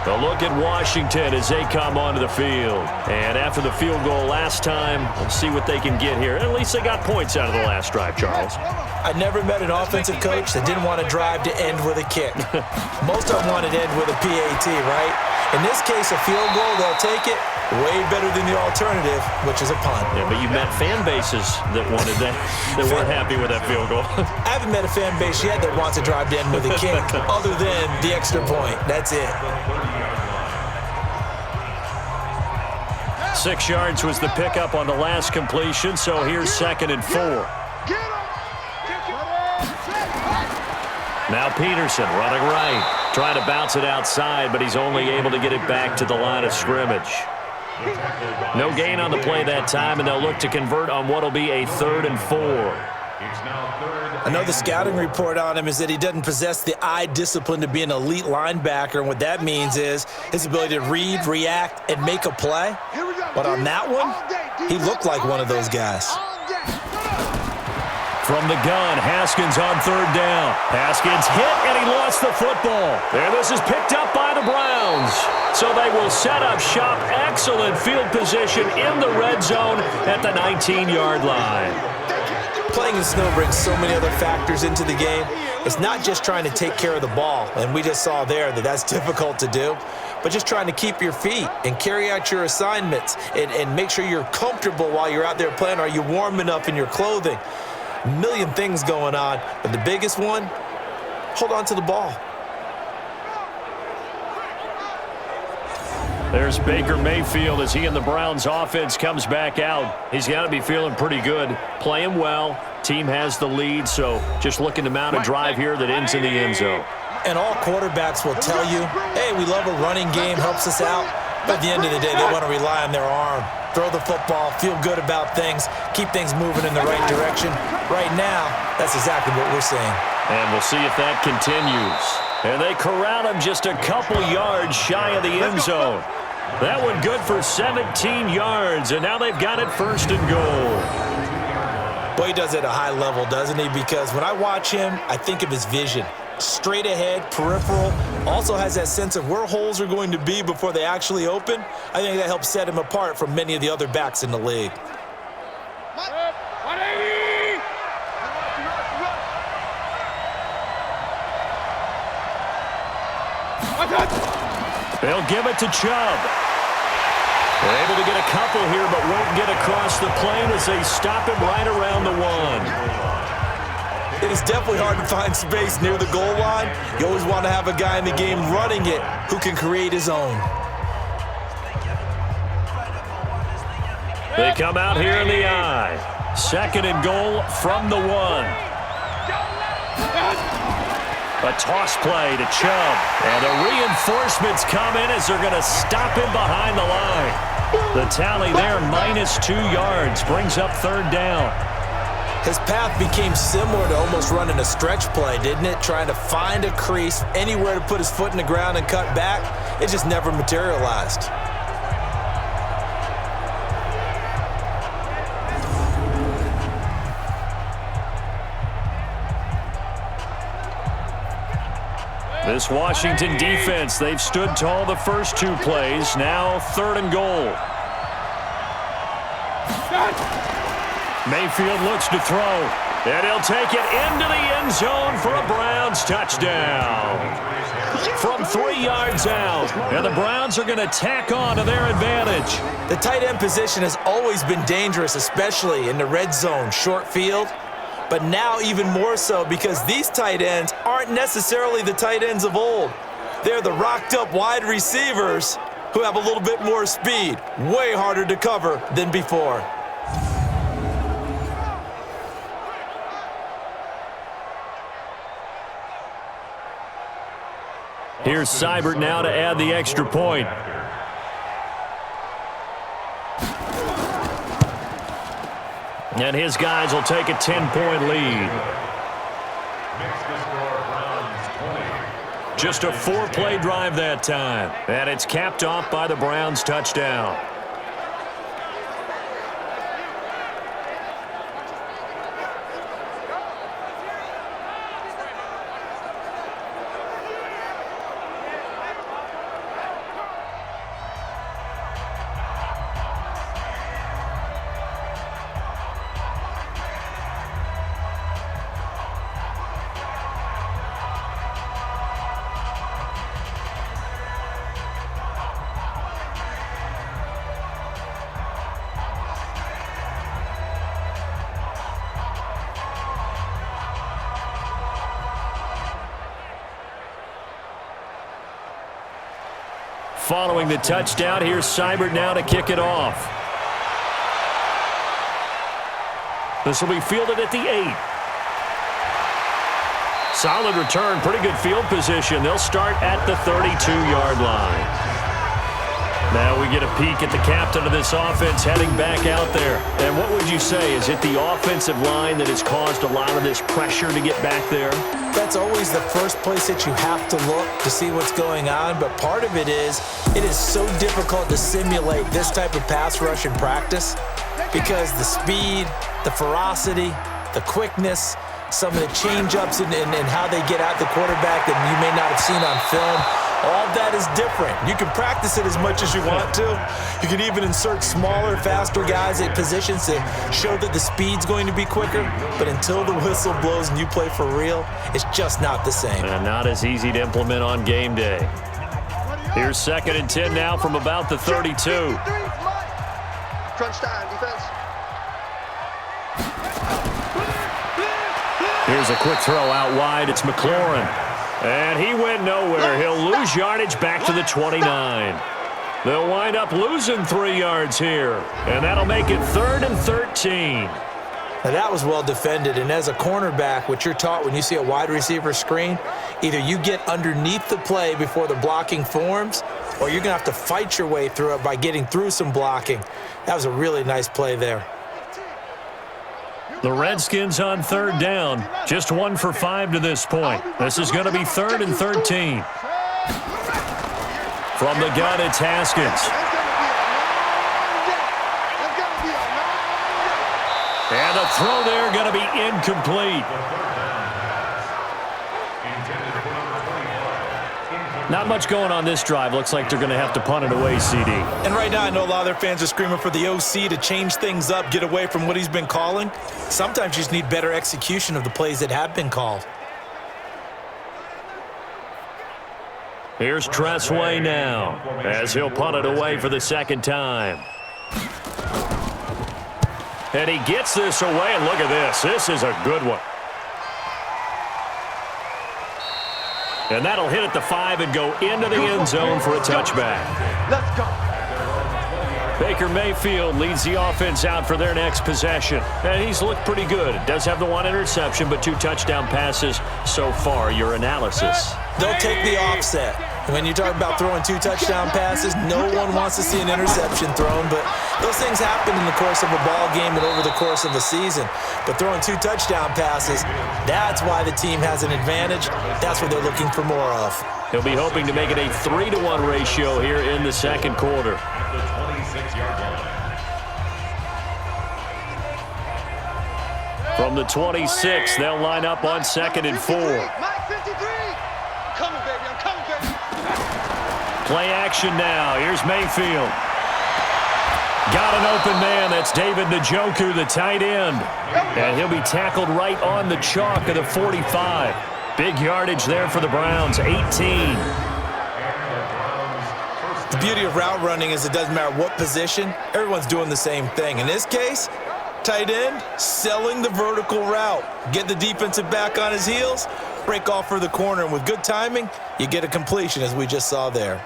A look at Washington as they come onto the field. And after the field goal last time, we'll see what they can get here. At least they got points out of the last drive, Charles. I never met an offensive coach that didn't want a drive to end with a kick. Most of them want it to end with a PAT, right? In this case, a field goal, they'll take it. Way better than the alternative, which is a punt. Yeah, but you met fan bases that wanted that, that weren't happy with that field goal. I haven't met a fan base yet that wants a drive to end with a kick, other than the extra point. That's it. 6 yards was the pickup on the last completion, so here's 2nd and 4. Now Peterson running right, trying to bounce it outside, but he's only able to get it back to the line of scrimmage. No gain on the play that time, and they'll look to convert on what will be a 3rd and 4. I know the scouting report on him is that he doesn't possess the eye discipline to be an elite linebacker, and what that means is his ability to read, react, and make a play. But on that one, he looked like one of those guys. From the gun, Haskins on 3rd down. Haskins hit, and he lost the football. And this is picked up by the Browns. So they will set up shop. Excellent field position in the red zone at the 19-yard line. Playing in snow brings so many other factors into the game. It's not just trying to take care of the ball, and we just saw there that that's difficult to do, but just trying to keep your feet and carry out your assignments and make sure you're comfortable while you're out there playing. Are you warm enough in your clothing? A million things going on, but the biggest one, hold on to the ball. There's Baker Mayfield as he and the Browns offense comes back out. He's got to be feeling pretty good, playing well. Team has the lead, so just looking to mount a drive here that ends in the end zone. And all quarterbacks will tell you, hey, we love a running game, helps us out. But at the end of the day, they want to rely on their arm. Throw the football, feel good about things, keep things moving in the right direction. Right now, that's exactly what we're seeing. And we'll see if that continues. And they corral him just a couple yards shy of the end zone. That one good for 17 yards, and now they've got it 1st and goal. Boy, he does it at a high level, doesn't he? Because when I watch him, I think of his vision. straight ahead, peripheral, also has that sense of where holes are going to be before they actually open. I think that helps set him apart from many of the other backs in the league. They'll give it to Chubb. They're able to get a couple here, but won't get across the plane as they stop him right around the 1. It is definitely hard to find space near the goal line. You always want to have a guy in the game running it who can create his own. They come out here in the eye. 2nd and goal from the 1. A toss play to Chubb. And the reinforcements come in as they're going to stop him behind the line. The tally there, -2 yards, brings up 3rd down. His path became similar to almost running a stretch play, didn't it? Trying to find a crease, anywhere to put his foot in the ground and cut back. It just never materialized. This Washington defense, they've stood tall the first 2 plays. Now 3rd and goal. Mayfield looks to throw, and he'll take it into the end zone for a Browns touchdown. From 3 yards out, and the Browns are going to tack on to their advantage. The tight end position has always been dangerous, especially in the red zone, short field. But now even more so because these tight ends aren't necessarily the tight ends of old. They're the rocked-up wide receivers who have a little bit more speed, way harder to cover than before. Here's Seibert now to add the extra point. And his guys will take a 10-point lead. Just a 4-play drive that time. And it's capped off by the Browns touchdown. Following the touchdown, here's Seibert now to kick it off. This will be fielded at the 8. Solid return, pretty good field position. They'll start at the 32-yard line. Now we get a peek at the captain of this offense heading back out there. And what would you say? Is it the offensive line that has caused a lot of this pressure to get back there? That's always the first place that you have to look to see what's going on. But part of it is so difficult to simulate this type of pass rush in practice because the speed, the ferocity, the quickness, some of the change-ups and how they get at the quarterback that you may not have seen on film. All that is different. You can practice it as much as you want to. You can even insert smaller, faster guys at positions to show that the speed's going to be quicker. But until the whistle blows and you play for real, it's just not the same. And not as easy to implement on game day. Here's 2nd and 10 now from about the 32. Crunch time, defense. Here's a quick throw out wide. It's McLaurin. And he went nowhere. He'll lose yardage back to the 29. They'll wind up losing 3 yards here. And that'll make it 3rd and 13. Now that was well defended, and as a cornerback, what you're taught when you see a wide receiver screen, either you get underneath the play before the blocking forms, or you're going to have to fight your way through it by getting through some blocking. That was a really nice play there. The Redskins on 3rd down, just 1 for 5 to this point. This is going to be 3rd and 13. From the gun, it's Haskins. And the throw there going to be incomplete. Not much going on this drive. Looks like they're going to have to punt it away, CD. And right now, I know a lot of their fans are screaming for the OC to change things up, get away from what he's been calling. Sometimes you just need better execution of the plays that have been called. Here's Tressway now, as he'll punt it away for the second time. And he gets this away, and look at this. This is a good one. And that'll hit at the 5 and go into the end zone for a touchback. Let's go. Baker Mayfield leads the offense out for their next possession. And he's looked pretty good. Does have the 1 interception, but 2 touchdown passes so far. Your analysis. They'll take the offset. When you talk about throwing 2 touchdown passes, no one wants to see an interception thrown, but those things happen in the course of a ball game and over the course of a season. But throwing 2 touchdown passes, that's why the team has an advantage. That's what they're looking for more of. He'll be hoping to make it a 3-to-1 ratio here in the second quarter. At the 26-yard line. From the 26, they'll line up on 2nd and 4. Mike 53. Coming, baby. I'm coming, baby. Play action now. Here's Mayfield. Got an open man. That's David Njoku, the tight end. And he'll be tackled right on the chalk of the 45. Big yardage there for the Browns, 18. The beauty of route running is it doesn't matter what position, everyone's doing the same thing. In this case, tight end, selling the vertical route. Get the defensive back on his heels, break off for the corner, and with good timing, you get a completion as we just saw there.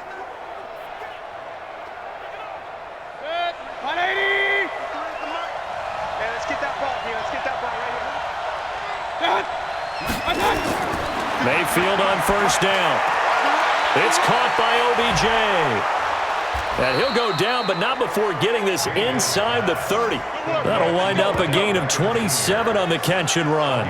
180. Yeah, let's get that ball here. Let's get that ball right here. Mayfield on first down. It's caught by OBJ. And he'll go down, but not before getting this inside the 30. That'll wind up a gain of 27 on the catch and run.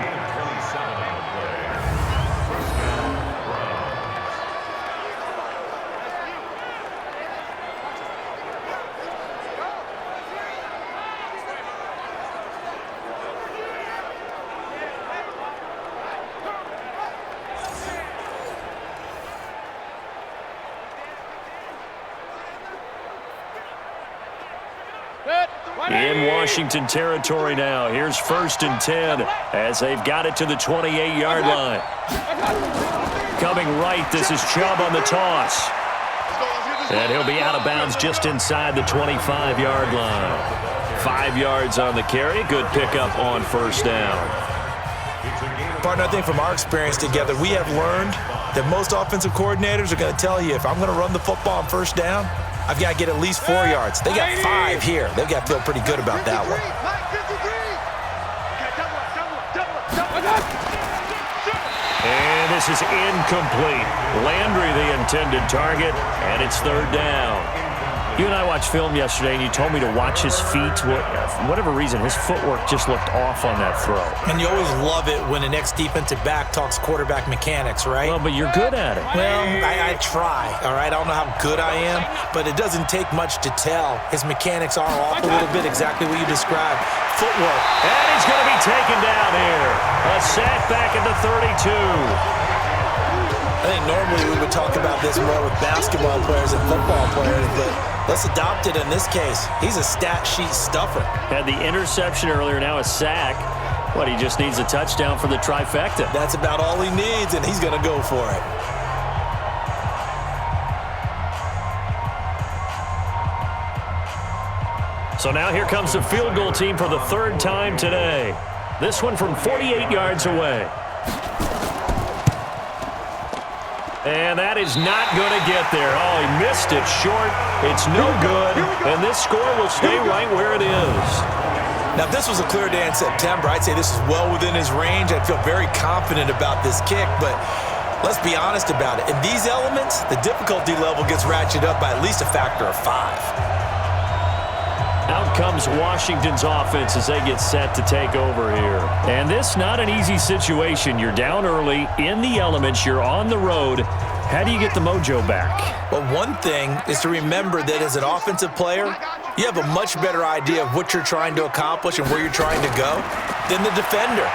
In Washington territory now. Here's 1st and 10 as they've got it to the 28-yard line. Coming right, this is Chubb on the toss. And he'll be out of bounds just inside the 25-yard line. 5 yards on the carry. Good pickup on first down. Partner, I think from our experience together, we have learned that most offensive coordinators are going to tell you, if I'm going to run the football on first down, I've got to get at least 4 yards. They got 5 here. They've got to feel pretty good about that one. And this is incomplete. Landry the intended target, and it's 3rd down. You and I watched film yesterday, and you told me to watch his feet. For whatever reason, his footwork just looked off on that throw. And you always love it when an ex-defensive back talks quarterback mechanics, right? Well, but you're good at it. Well, I try, all right? I don't know how good I am, but it doesn't take much to tell. His mechanics are off a little bit, exactly what you described. Footwork. And he's going to be taken down here. A sack back at the 32. I think normally we would talk about this more with basketball players and football players, but let's adopt it in this case. He's a stat sheet stuffer. Had the interception earlier, now a sack. What, he just needs a touchdown for the trifecta. That's about all he needs, and he's going to go for it. So now here comes the field goal team for the 3rd time today. This one from 48 yards away. And that is not going to get there. Oh, he missed it short. It's no good. And this score will stay right where it is. Now, if this was a clear day in September, I'd say this is well within his range. I'd feel very confident about this kick, but let's be honest about it. In these elements, the difficulty level gets ratcheted up by at least a factor of 5. Out comes Washington's offense as they get set to take over here. And this not an easy situation. You're down early, in the elements, you're on the road. How do you get the mojo back? Well, one thing is to remember that as an offensive player, you have a much better idea of what you're trying to accomplish and where you're trying to go than the defender.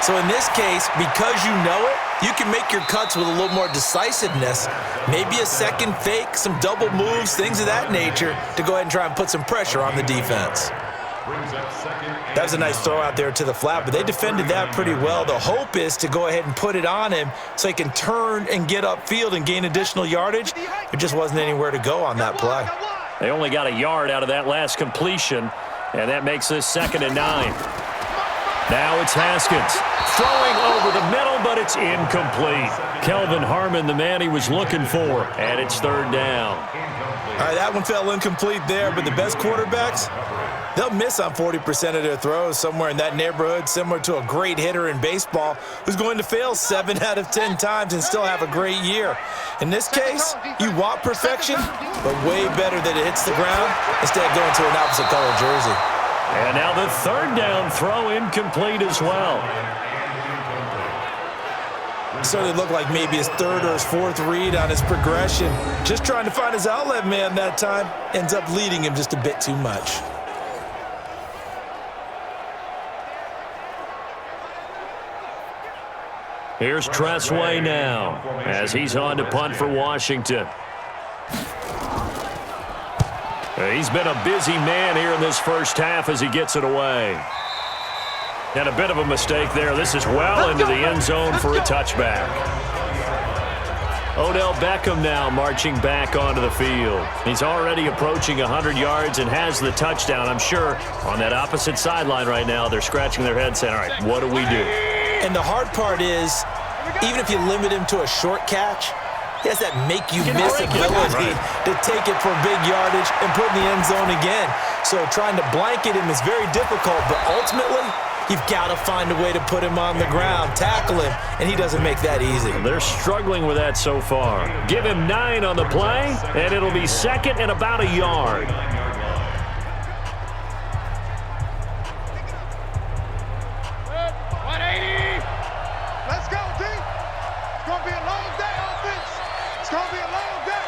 So in this case, because you know it, you can make your cuts with a little more decisiveness. Maybe a second fake, some double moves, things of that nature to go ahead and try and put some pressure on the defense. That was a nice throw out there to the flat, but they defended that pretty well. The hope is to go ahead and put it on him so he can turn and get upfield and gain additional yardage. There just wasn't anywhere to go on that play. They only got a yard out of that last completion, and that makes this 2nd and 9. Now it's Haskins throwing over the middle, but it's incomplete. Kelvin Harmon, the man he was looking for, and it's 3rd down. All right, that one fell incomplete there, but the best quarterbacks, they'll miss on 40% of their throws, somewhere in that neighborhood, similar to a great hitter in baseball who's going to fail 7 out of 10 times and still have a great year. In this case, you want perfection, but way better that it hits the ground instead of going to an opposite color jersey. And now the 3rd down throw incomplete as well. Certainly looked like maybe his 3rd or his 4th read on his progression. Just trying to find his outlet man that time. Ends up leading him just a bit too much. Here's Tressway now as he's on to punt for Washington. He's been a busy man here in this first half as he gets it away. And a bit of a mistake there. This is well into the end zone for a touchback. Odell Beckham now marching back onto the field. He's already approaching 100 yards and has the touchdown. I'm sure on that opposite sideline right now, they're scratching their heads saying, all right, what do we do? And the hard part is, even if you limit him to a short catch, he has that make-you-miss ability to take it for big yardage and put in the end zone again. So trying to blanket him is very difficult, but ultimately, you've got to find a way to put him on the ground, tackle him, and he doesn't make that easy. They're struggling with that so far. Give him 9 on the play, and it'll be 2nd and about a yard. Let's go, team. It's going to be a long day, offense. It's going to be a long day.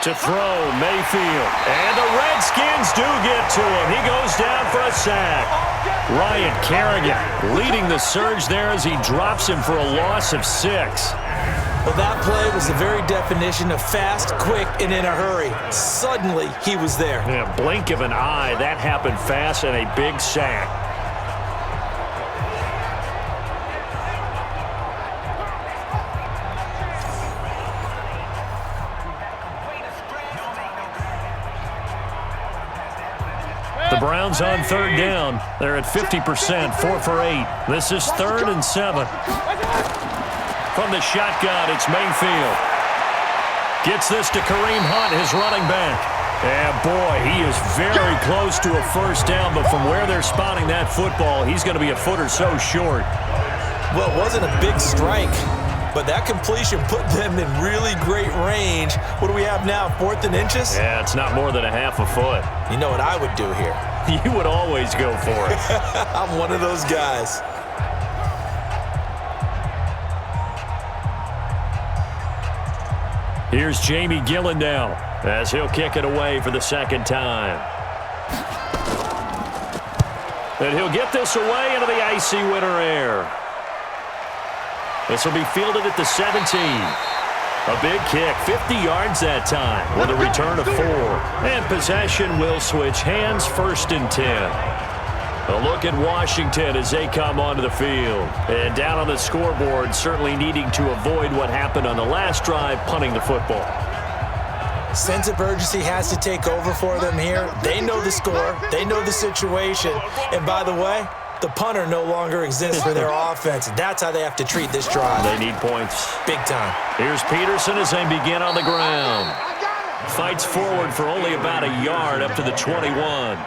To throw, Mayfield. And the Redskins do get to him. He goes down for a sack. Ryan Kerrigan leading the surge there as he drops him for a loss of 6. Well, that play was the very definition of fast, quick, and in a hurry. Suddenly, he was there. In a blink of an eye, that happened fast and a big sack. The Browns on 3rd down. They're at 50%, 4 for 8. This is 3rd and 7. From the shotgun, it's Mayfield. Gets this to Kareem Hunt, his running back. And boy, he is very close to a first down, but from where they're spotting that football, he's going to be a foot or so short. Well, it wasn't a big strike, but that completion put them in really great range. What do we have now, 4th and inches? Yeah, it's not more than a half a foot. You know what I would do here? You would always go for it. I'm one of those guys. Here's Jamie Gillen now as he'll kick it away for the 2nd time. And he'll get this away into the icy winter air. This will be fielded at the 17. A big kick, 50 yards that time with a return of 4. And possession will switch hands, 1st and 10. A look at Washington as they come onto the field. And down on the scoreboard, certainly needing to avoid what happened on the last drive, punting the football. Sense of urgency has to take over for them here. They know the score. They know the situation. And by the way, the punter no longer exists for their offense. That's how they have to treat this drive. They need points. Big time. Here's Peterson as they begin on the ground. Fights forward for only about a yard up to the 21.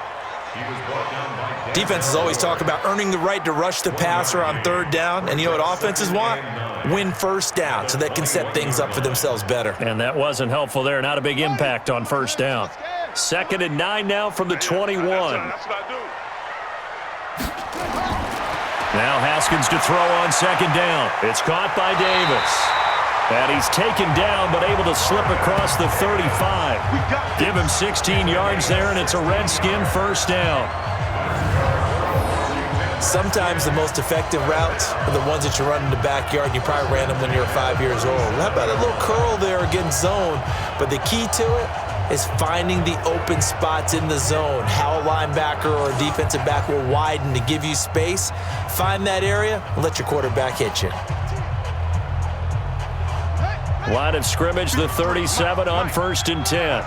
Defenses always talk about earning the right to rush the passer on 3rd down. And you know what offenses want? Win 1st down so they can set things up for themselves better. And that wasn't helpful there. Not a big impact on 1st down. 2nd and 9 now from the 21. Now Haskins to throw on 2nd down. It's caught by Davis. And he's taken down but able to slip across the 35. Give him 16 yards there, and it's a Redskin 1st down. Sometimes the most effective routes are the ones that you run in the backyard, and you probably ran them when you were 5 years old. How about a little curl there against zone? But the key to it is finding the open spots in the zone, how a linebacker or a defensive back will widen to give you space. Find that area and let your quarterback hit you. Line of scrimmage, the 37 on 1st and 10.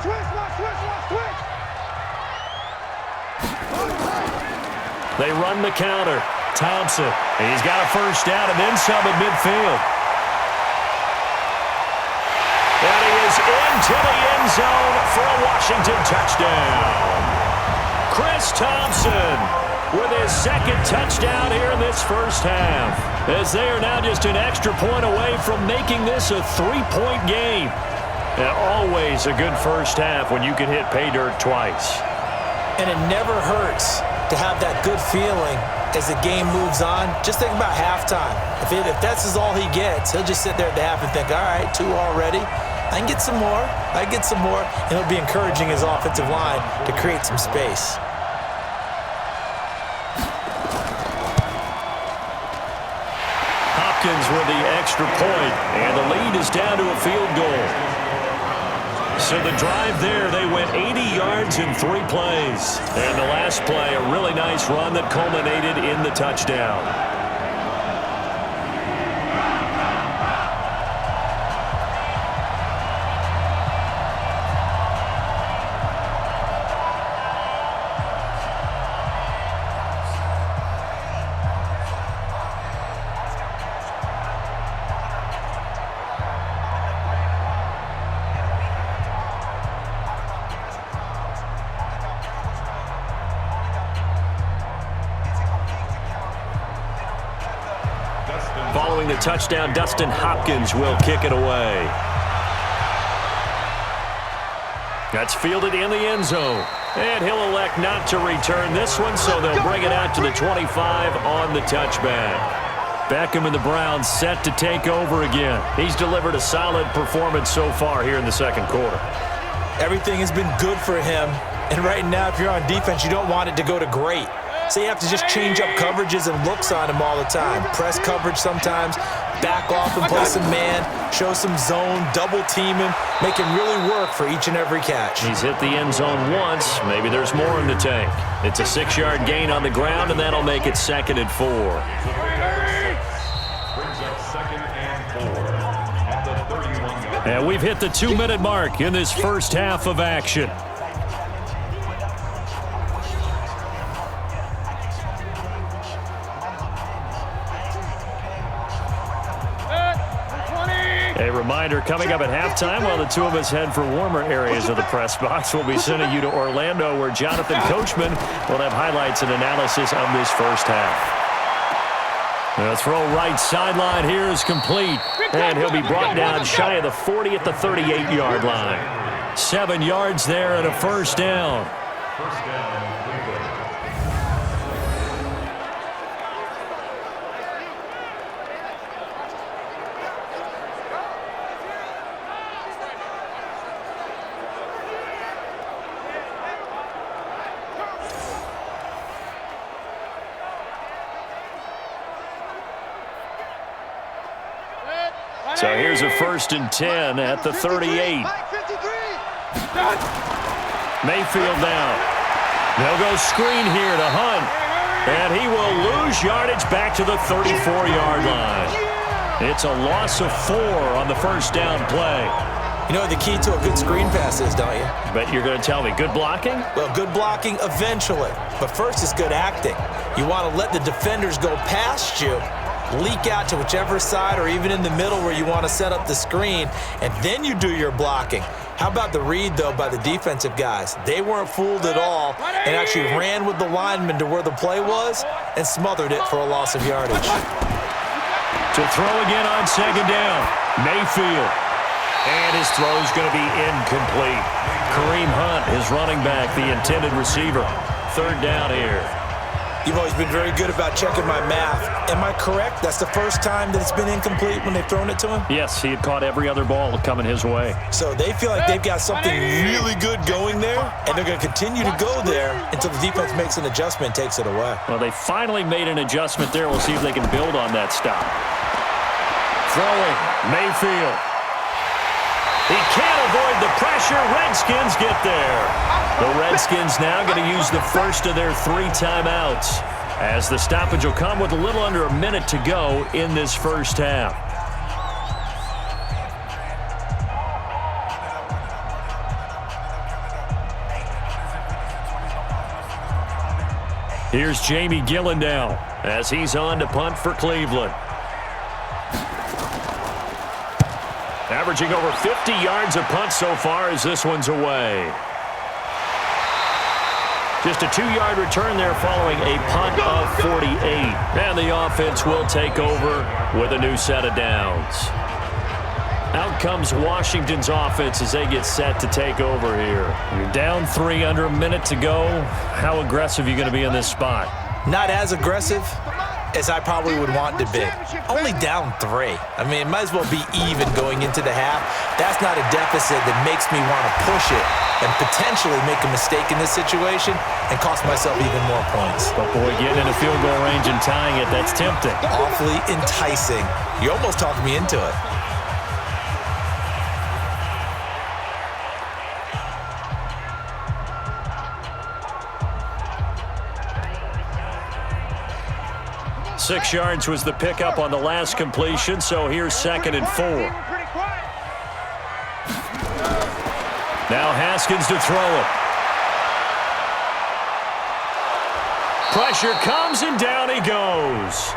They run the counter. Thompson, he's got a first down and then some at midfield. And he is into the end zone for a Washington touchdown. Chris Thompson with his second touchdown here in this first half, as they are now just an extra point away from making this a 3-point game. And always a good first half when you can hit pay dirt twice. And it never hurts to have that good feeling as the game moves on. Just think about halftime. If that's all he gets, he'll just sit there at the half and think, all right, 2 already. I can get some more. I can get some more. And he'll be encouraging his offensive line to create some space. Hopkins with the extra point, and the lead is down to a field goal. So the drive there, they went 80 yards in 3 plays. And the last play, a really nice run that culminated in the touchdown. Following the touchdown, Dustin Hopkins will kick it away. That's fielded in the end zone. And he'll elect not to return this one, so they'll bring it out to the 25 on the touchback. Beckham and the Browns set to take over again. He's delivered a solid performance so far here in the second quarter. Everything has been good for him. And right now, if you're on defense, you don't want it to go to great. So you have to just change up coverages and looks on him all the time. Press coverage sometimes, back off and play some man, show some zone, double team him, make him really work for each and every catch. He's hit the end zone once. Maybe there's more in the tank. It's a 6-yard gain on the ground, and that'll make it 2nd and 4. Brings up 2nd and 4 at the 31-yard. And we've hit the 2-minute mark in this first half of action. A reminder, coming up at halftime, while the two of us head for warmer areas of the press box, we'll be sending you to Orlando, where Jonathan Coachman will have highlights and analysis of this first half. The throw right sideline here is complete, and he'll be brought down shy of the 40 at the 38-yard line. 7 yards there and a first down. First down. So here's a 1st and 10 at the 38. Mayfield down. They'll go screen here to Hunt. And he will lose yardage back to the 34-yard line. It's a loss of 4 on the first down play. You know what the key to a good screen pass is, don't you? Bet you're going to tell me good blocking? Well, good blocking eventually. But first is good acting. You want to let the defenders go past you, leak out to whichever side or even in the middle where you want to set up the screen, and then you do your blocking. How about the read, though, by the defensive guys? They weren't fooled at all and actually ran with the lineman to where the play was and smothered it for a loss of yardage. To throw again on 2nd down, Mayfield. And his throw is going to be incomplete. Kareem Hunt, his running back, the intended receiver. 3rd down here. You've always been very good about checking my math. Am I correct? That's the first time that it's been incomplete when they've thrown it to him? Yes, he had caught every other ball coming his way. So they feel like they've got something really good going there, and they're going to continue to go there until the defense makes an adjustment and takes it away. Well, they finally made an adjustment there. We'll see if they can build on that stop. Throwing, Mayfield. He can't avoid the pressure. Redskins get there. The Redskins now going to use the first of their 3 timeouts, as the stoppage will come with a little under a minute to go in this first half. Here's Jamie Gillen now as he's on to punt for Cleveland. Averaging over 50 yards a punt so far as this one's away. Just a 2-yard return there following a punt of 48. And the offense will take over with a new set of downs. Out comes Washington's offense as they get set to take over here. You're down 3, under a minute to go. How aggressive are you going to be in this spot? Not as aggressive as I probably would want to be. Only down 3. I mean, it might as well be even going into the half. That's not a deficit that makes me want to push it and potentially make a mistake in this situation and cost myself even more points. But boy, getting in a field goal range and tying it, that's tempting. Awfully enticing. You almost talked me into it. Six yards was the pickup on the last completion, so here's 2nd and 4. Now Haskins to throw it. Pressure comes and down he goes.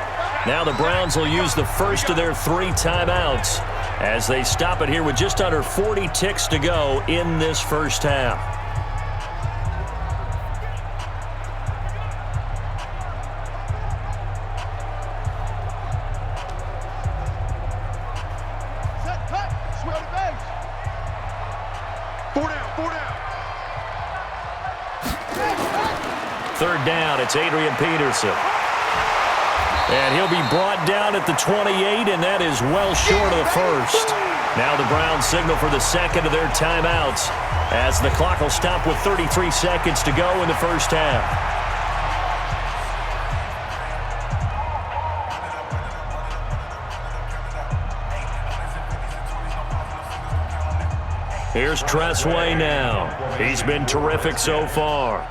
Now the Browns will use the first of their 3 timeouts as they stop it here with just under 40 ticks to go in this first half. Third down, it's Adrian Peterson. And he'll be brought down at the 28, and that is well short of the first. Now the Browns signal for the second of their timeouts as the clock will stop with 33 seconds to go in the first half. Here's Tressway now. He's been terrific so far.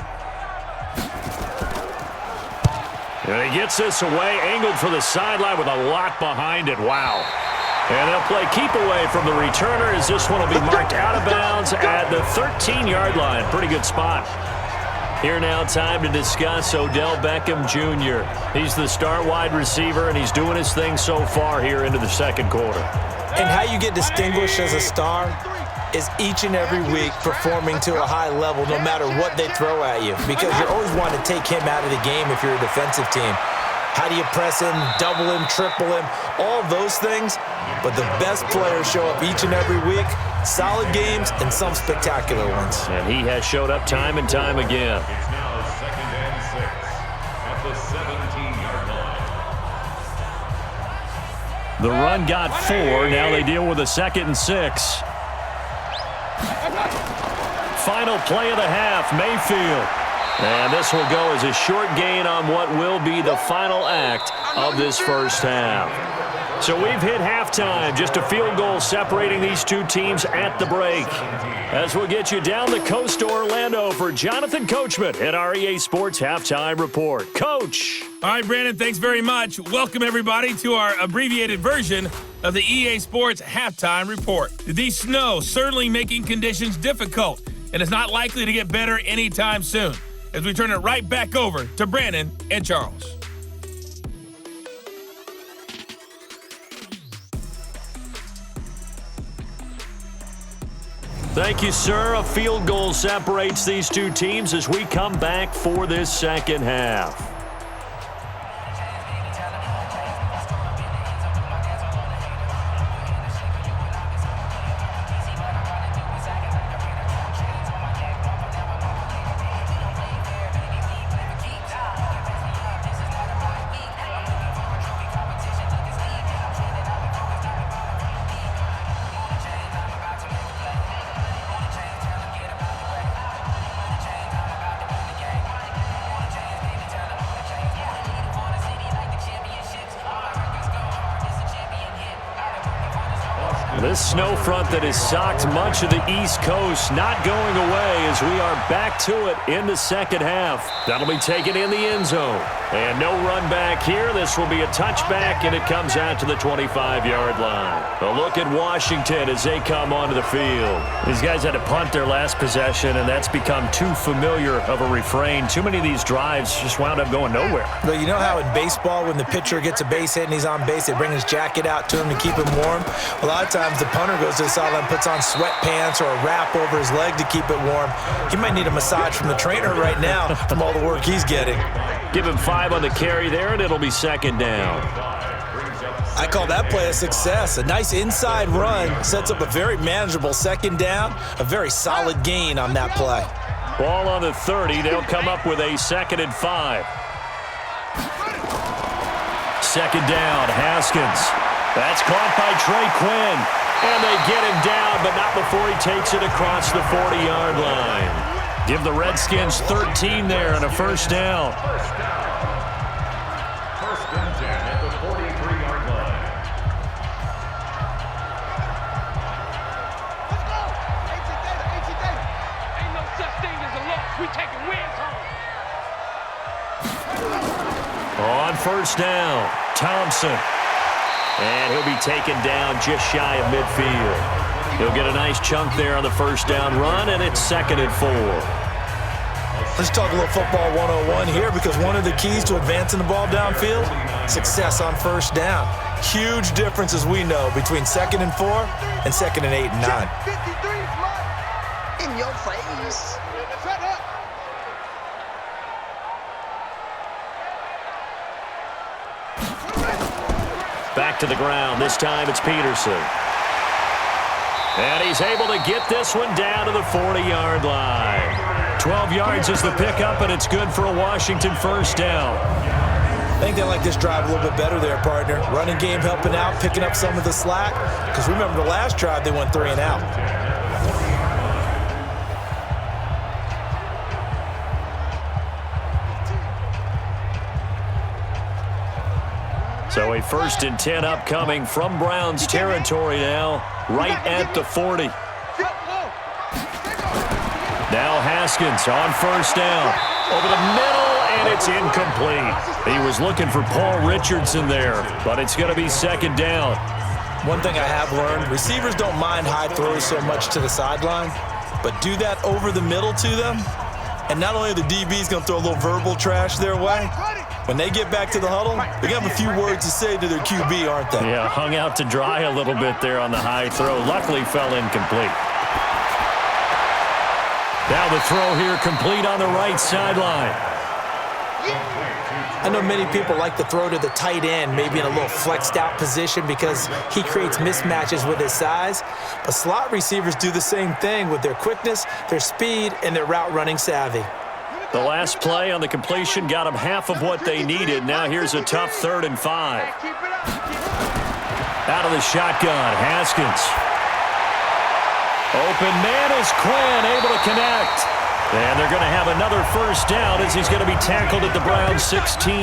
And he gets this away, angled for the sideline with a lot behind it. Wow. And they'll play keep away from the returner as this one will be marked out of bounds at the 13-yard line. Pretty good spot. Here now, time to discuss Odell Beckham Jr. He's the star wide receiver, and he's doing his thing so far here into the second quarter. And how you get distinguished as a star is each and every week performing to a high level no matter what they throw at you, because you're always wanting to take him out of the game if you're a defensive team. How do you press him, double him, triple him, all those things? But the best players show up each and every week, solid games and some spectacular ones. And he has showed up time and time again. It's now 2nd and 6 at the 17-yard line. The run got 4. Now they deal with a 2nd and 6. Final play of the half, Mayfield. And this will go as a short gain on what will be the final act of this first half. So we've hit halftime, just a field goal separating these two teams at the break. As we'll get you down the coast to Orlando for Jonathan Coachman at our EA Sports Halftime Report. Coach. All right, Brandon, thanks very much. Welcome, everybody, to our abbreviated version of the EA Sports Halftime Report. The snow certainly making conditions difficult, and it's not likely to get better anytime soon, as we turn it right back over to Brandon and Charles. Thank you, sir. A field goal separates these two teams as we come back for this second half. This snow front that has socked much of the East Coast not going away as we are back to it in the second half. That'll be taken in the end zone. And no run back here. This will be a touchback, and it comes out to the 25-yard line. A look at Washington as they come onto the field. These guys had to punt their last possession, and that's become too familiar of a refrain. Too many of these drives just wound up going nowhere. Well, you know how in baseball when the pitcher gets a base hit and he's on base, they bring his jacket out to him to keep him warm? A lot of times the punter goes to the sideline, puts on sweatpants or a wrap over his leg to keep it warm. He might need a massage from the trainer right now from all the work he's getting. Give him 5 on the carry there, and it'll be second down. I call that play a success. A nice inside run sets up a very manageable second down, a very solid gain on that play. Ball on the 30. They'll come up with a 2nd and 5. Second down, Haskins. That's caught by Trey Quinn. And they get him down, but not before he takes it across the 40-yard line. Give the Redskins 13 there and a first down. First and 10 at the 43-yard line. Let's go. AT data. Ain't no such thing as a loss. We taking wins home. On first down, Thompson. And he'll be taken down just shy of midfield. He'll get a nice chunk there on the first down run, and it's 2nd and 4. Let's talk a little football 101 here, because one of the keys to advancing the ball downfield, success on first down. Huge difference, as we know, between 2nd and 4 and 2nd and 8 and 9. 53, in your face. Shut up. Back to the ground. This time it's Peterson. And he's able to get this one down to the 40-yard line. 12 yards is the pickup, and it's good for a Washington first down. I think they like this drive a little bit better there, partner. Running game helping out, picking up some of the slack. Because remember the last drive, they went 3 and out. So a 1st and 10 upcoming from Browns territory now, right at the 40. Now Haskins on first down. Over the middle, and it's incomplete. He was looking for Paul Richardson there, but it's going to be 2nd down. One thing I have learned, receivers don't mind high throws so much to the sideline, but do that over the middle to them, and not only are the DBs going to throw a little verbal trash their way, when they get back to the huddle, they're going to have a few words to say to their QB, aren't they? Yeah, hung out to dry a little bit there on the high throw. Luckily fell incomplete. Now the throw here complete on the right sideline. I know many people like to throw to the tight end, maybe in a little flexed out position because he creates mismatches with his size. But slot receivers do the same thing with their quickness, their speed, and their route running savvy. The last play on the completion got them half of what they needed. Now here's a tough 3rd and 5. Out of the shotgun, Haskins. Open man is Quinn, able to connect. And they're going to have another first down as he's going to be tackled at the Browns 16.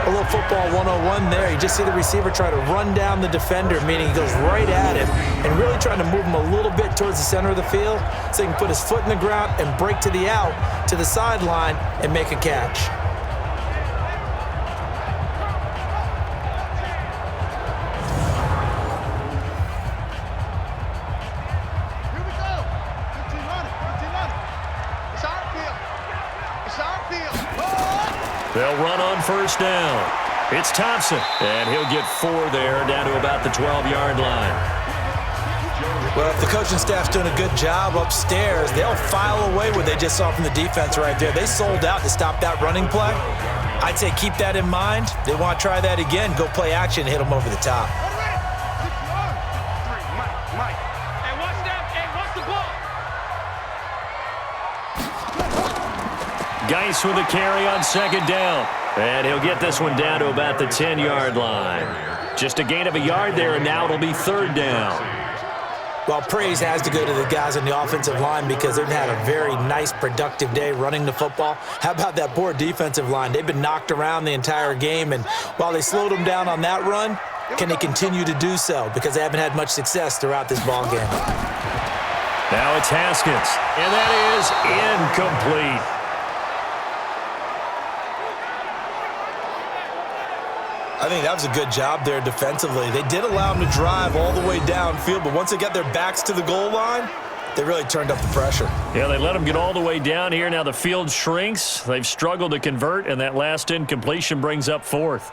A little football 101 there. You just see the receiver try to run down the defender, meaning he goes right at him and really trying to move him a little bit towards the center of the field so he can put his foot in the ground and break to the out, to the sideline, and make a catch. Here we go. 15-running. It's our field. It's our field. They'll run on first down. It's Thompson, and he'll get 4 there, down to about the 12-yard line. Well, if the coaching staff's doing a good job upstairs, they'll file away what they just saw from the defense right there. They sold out to stop that running play. I'd say keep that in mind. They want to try that again, go play action, hit them over the top. Mike. Hey, watch that. Hey, watch the ball. Geis with a carry on 2nd down. And he'll get this one down to about the 10-yard line. Just a gain of a yard there, and now it'll be 3rd down. Well, praise has to go to the guys on the offensive line because they've had a very nice, productive day running the football. How about that poor defensive line? They've been knocked around the entire game, and while they slowed them down on that run, Can they continue to do so? Because they haven't had much success throughout this ball game. Now it's Haskins, and that is incomplete. I think that was a good job there defensively. They did allow them to drive all the way downfield, but once they got their backs to the goal line, they really turned up the pressure. Yeah, they let them get all the way down here. Now the field shrinks. They've struggled to convert, and that last incompletion brings up fourth.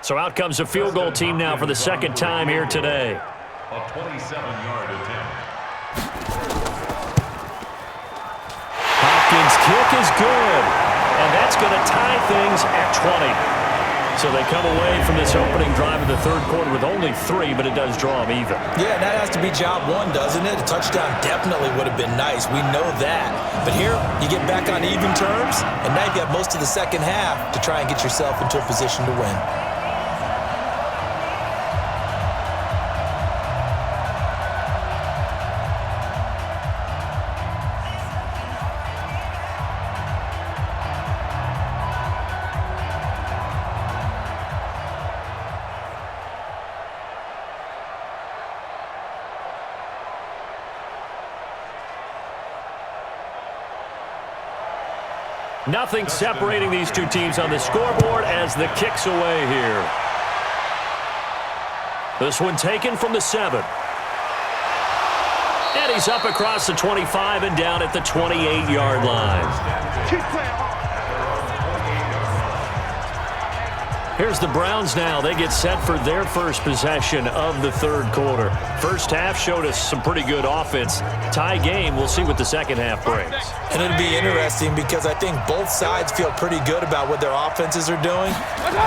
So out comes a field goal team now for the second time here today. A 27-yard attempt. Hopkins' kick is good, and that's going to tie things at 20. So they come away from this opening drive in the third quarter with only 3, but it does draw them even. Yeah, that has to be job one, doesn't it? A touchdown definitely would have been nice. We know that. But here, you get back on even terms, and now you've got most of the second half to try and get yourself into a position to win. Nothing separating these two teams on the scoreboard as the kick's away here. This one taken from the 7. And he's up across the 25 and down at the 28-yard line. Here's the Browns now. They get set for their first possession of the third quarter. First half showed us some pretty good offense. Tie game. We'll see what the second half brings. And it'll be interesting because I think both sides feel pretty good about what their offenses are doing.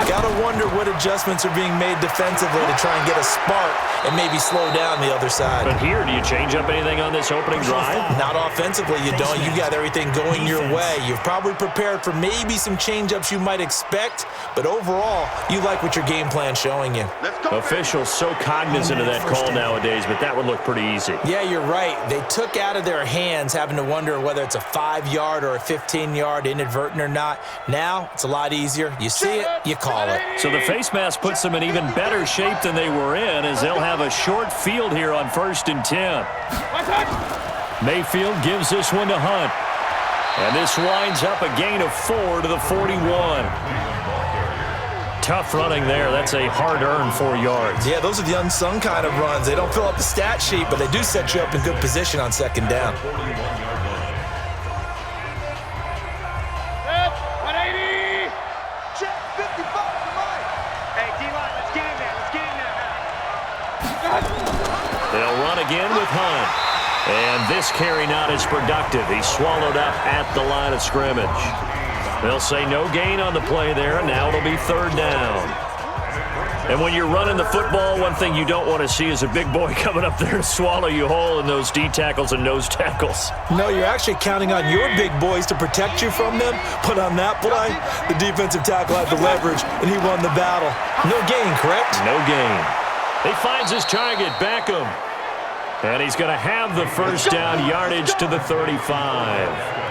Got to wonder what adjustments are being made defensively to try and get a spark and maybe slow down the other side. But here, do you change up anything on this opening drive? Not offensively, you don't. You got everything going your way. You've probably prepared for maybe some change-ups you might expect, but overall, you like what your game plan's showing you. Officials so cognizant of that call nowadays, but that would look pretty easy. Yeah, you're right. They took out of their hands having to wonder whether it's a 5-yard or a 15-yard inadvertent or not. Now, it's a lot easier. You see it, you call it. So the face mask puts them in even better shape than they were in as they'll have a short field here on 1st and 10. Mayfield gives this one to Hunt. And this winds up a gain of 4 to the 41. Tough running there. That's a hard-earned 4 yards. Yeah, those are the unsung kind of runs. They don't fill up the stat sheet, but they do set you up in good position on second down. 180. Check 55 for Mike. Hey, D-line, let's get in there. Let's get in there. They'll run again with Hunt. And this carry not as productive. He's swallowed up at the line of scrimmage. They'll say no gain on the play there, and now it'll be 3rd down. And when you're running the football, one thing you don't want to see is a big boy coming up there to swallow you whole in those D tackles and nose tackles. No, you're actually counting on your big boys to protect you from them. But on that play, the defensive tackle had the leverage, and he won the battle. No gain, correct? No gain. He finds his target, Beckham. And he's going to have the first down yardage to the 35.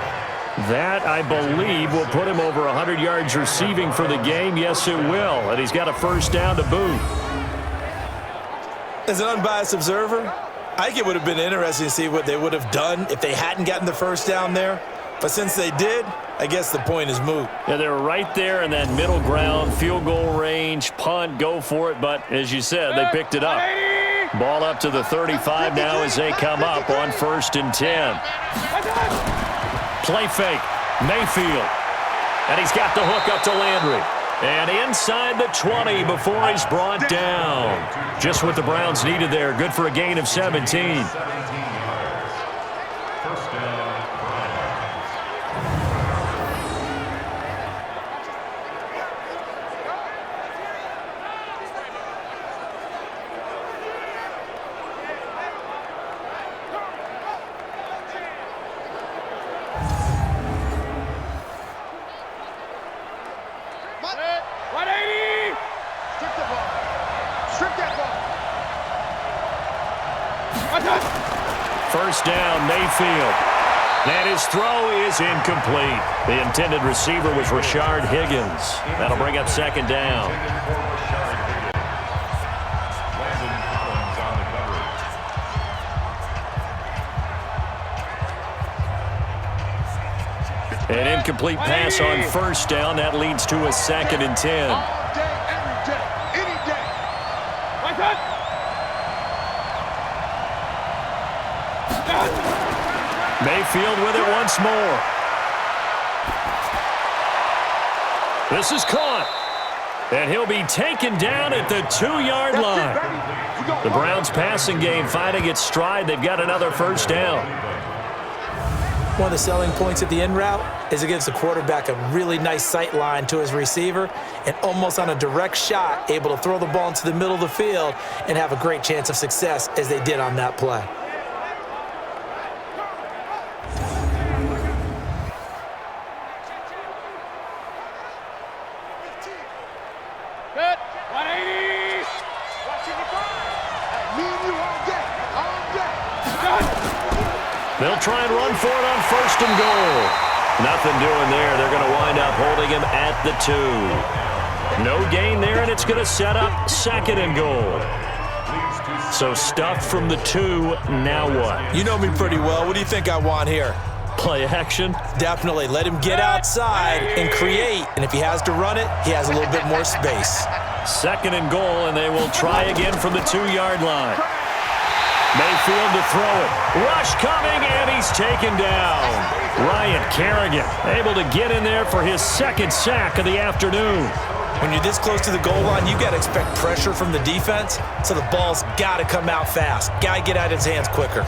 That, I believe, will put him over 100 yards receiving for the game. Yes, it will. And he's got a first down to boot. As an unbiased observer, I think it would have been interesting to see what they would have done if they hadn't gotten the first down there. But since they did, I guess the point is moot. Yeah, they were right there in that middle ground, field goal range, punt, go for it. But as you said, they picked it up. Ball up to the 35 now as they come up on 1st and 10. Play fake, Mayfield. And he's got the hook up to Landry. And inside the 20 before he's brought down. Just what the Browns needed there. Good for a gain of 17. First down, Mayfield. And his throw is incomplete. The intended receiver was Rashard Higgins. That'll bring up 2nd down. An incomplete pass on first down. That leads to a 2nd and 10. All day, every day, any day. Like that. Mayfield with it once more. This is caught. And he'll be taken down at the 2-yard line. The Browns passing game finding its stride. They've got another first down. One of the selling points at the end route is it gives the quarterback a really nice sight line to his receiver and almost on a direct shot able to throw the ball into the middle of the field and have a great chance of success as they did on that play. Good. 180. Watching the ball. Me and you all day. All day. Good. They'll try and run for it on 1st and goal. Nothing doing there. They're going to wind up holding him at the 2. No gain there, and it's going to set up 2nd and goal. So stuffed from the 2, now what? You know me pretty well. What do you think I want here? Play action? Definitely. Let him get outside and create. And if he has to run it, he has a little bit more space. 2nd and goal, and they will try again from the 2-yard line. Mayfield to throw it. Rush coming, and he's taken down. Ryan Kerrigan able to get in there for his 2nd sack of the afternoon. When you're this close to the goal line, you got to expect pressure from the defense, so the ball's got to come out fast. Got to get out of his hands quicker.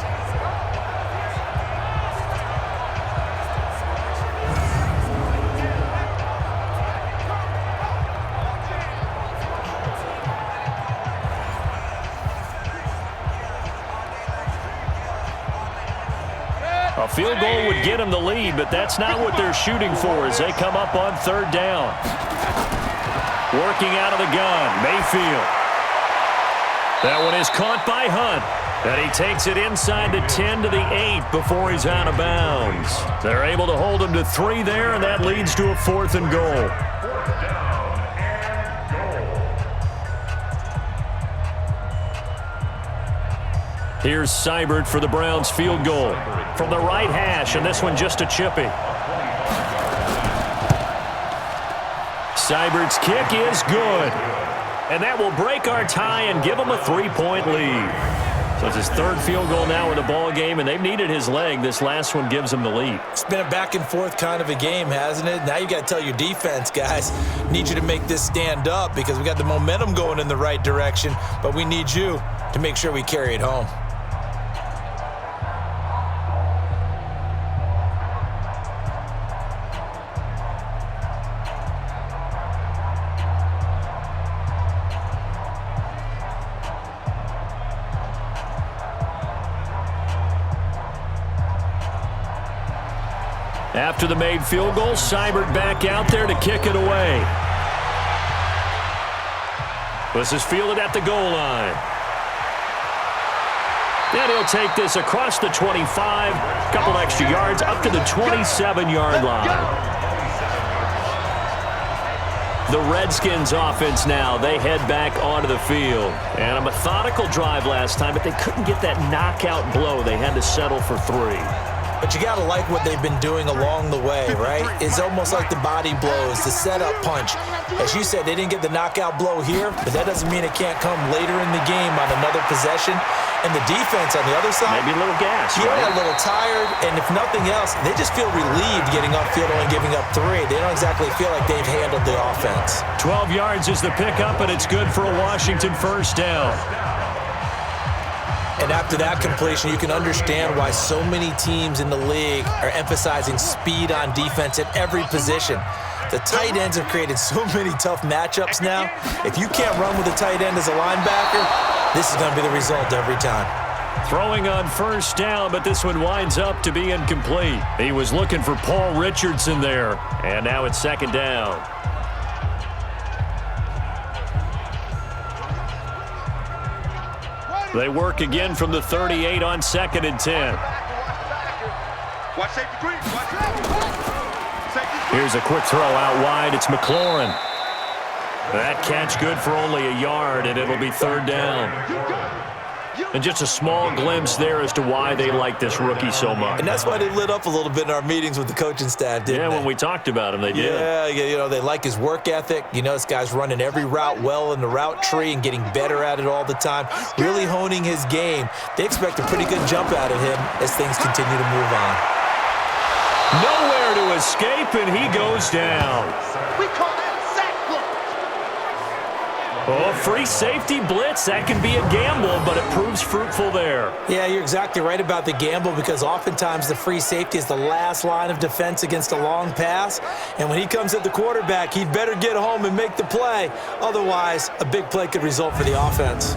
A field goal would get them the lead, but that's not what they're shooting for as they come up on 3rd down. Working out of the gun, Mayfield. That one is caught by Hunt. And he takes it inside the 10 to the 8 before he's out of bounds. They're able to hold him to 3 there, and that leads to a 4th and goal. 4th down and goal. Here's Seibert for the Browns field goal from the right hash, and this one just a chippy. Seibert's kick is good. And that will break our tie and give him a 3-point lead. So it's his 3rd field goal now in the ball game, and they've needed his leg. This last one gives him the lead. It's been a back-and-forth kind of a game, hasn't it? Now you got to tell your defense, guys, need you to make this stand up because we got the momentum going in the right direction, but we need you to make sure we carry it home. After the made field goal, Seibert back out there to kick it away. This is fielded at the goal line. And he'll take this across the 25, couple extra yards, up to the 27-yard line. The Redskins offense now, they head back onto the field. And a methodical drive last time, but they couldn't get that knockout blow. They had to settle for 3. But you got to like what they've been doing along the way, right? It's almost like the body blows, the setup punch. As you said, they didn't get the knockout blow here, but that doesn't mean it can't come later in the game on another possession. And the defense on the other side, maybe a little gas, yeah, right? A little tired. And if nothing else, they just feel relieved getting upfield and giving up 3. They don't exactly feel like they've handled the offense. 12 yards is the pickup, and it's good for a Washington first down. And after that completion, you can understand why so many teams in the league are emphasizing speed on defense at every position. The tight ends have created so many tough matchups now. If you can't run with a tight end as a linebacker, this is going to be the result every time. Throwing on first down, but this one winds up to be incomplete. He was looking for Paul Richardson there, and now it's 2nd down. They work again from the 38 on 2nd and 10. Here's a quick throw out wide. It's McLaurin. That catch good for only a yard, and it'll be 3rd down. And just a small glimpse there as to why they like this rookie so much. And that's why they lit up a little bit in our meetings with the coaching staff, didn't they? When we talked about him, they did. Yeah, you know, they like his work ethic. You know, this guy's running every route well in the route tree and getting better at it all the time, really honing his game. They expect a pretty good jump out of him as things continue to move on. Nowhere to escape, and he goes down. We call that sack block. Oh, free safety blitz. That can be a gamble, but it proves fruitful there. Yeah, you're exactly right about the gamble because oftentimes the free safety is the last line of defense against a long pass. And when he comes at the quarterback, he'd better get home and make the play. Otherwise, a big play could result for the offense.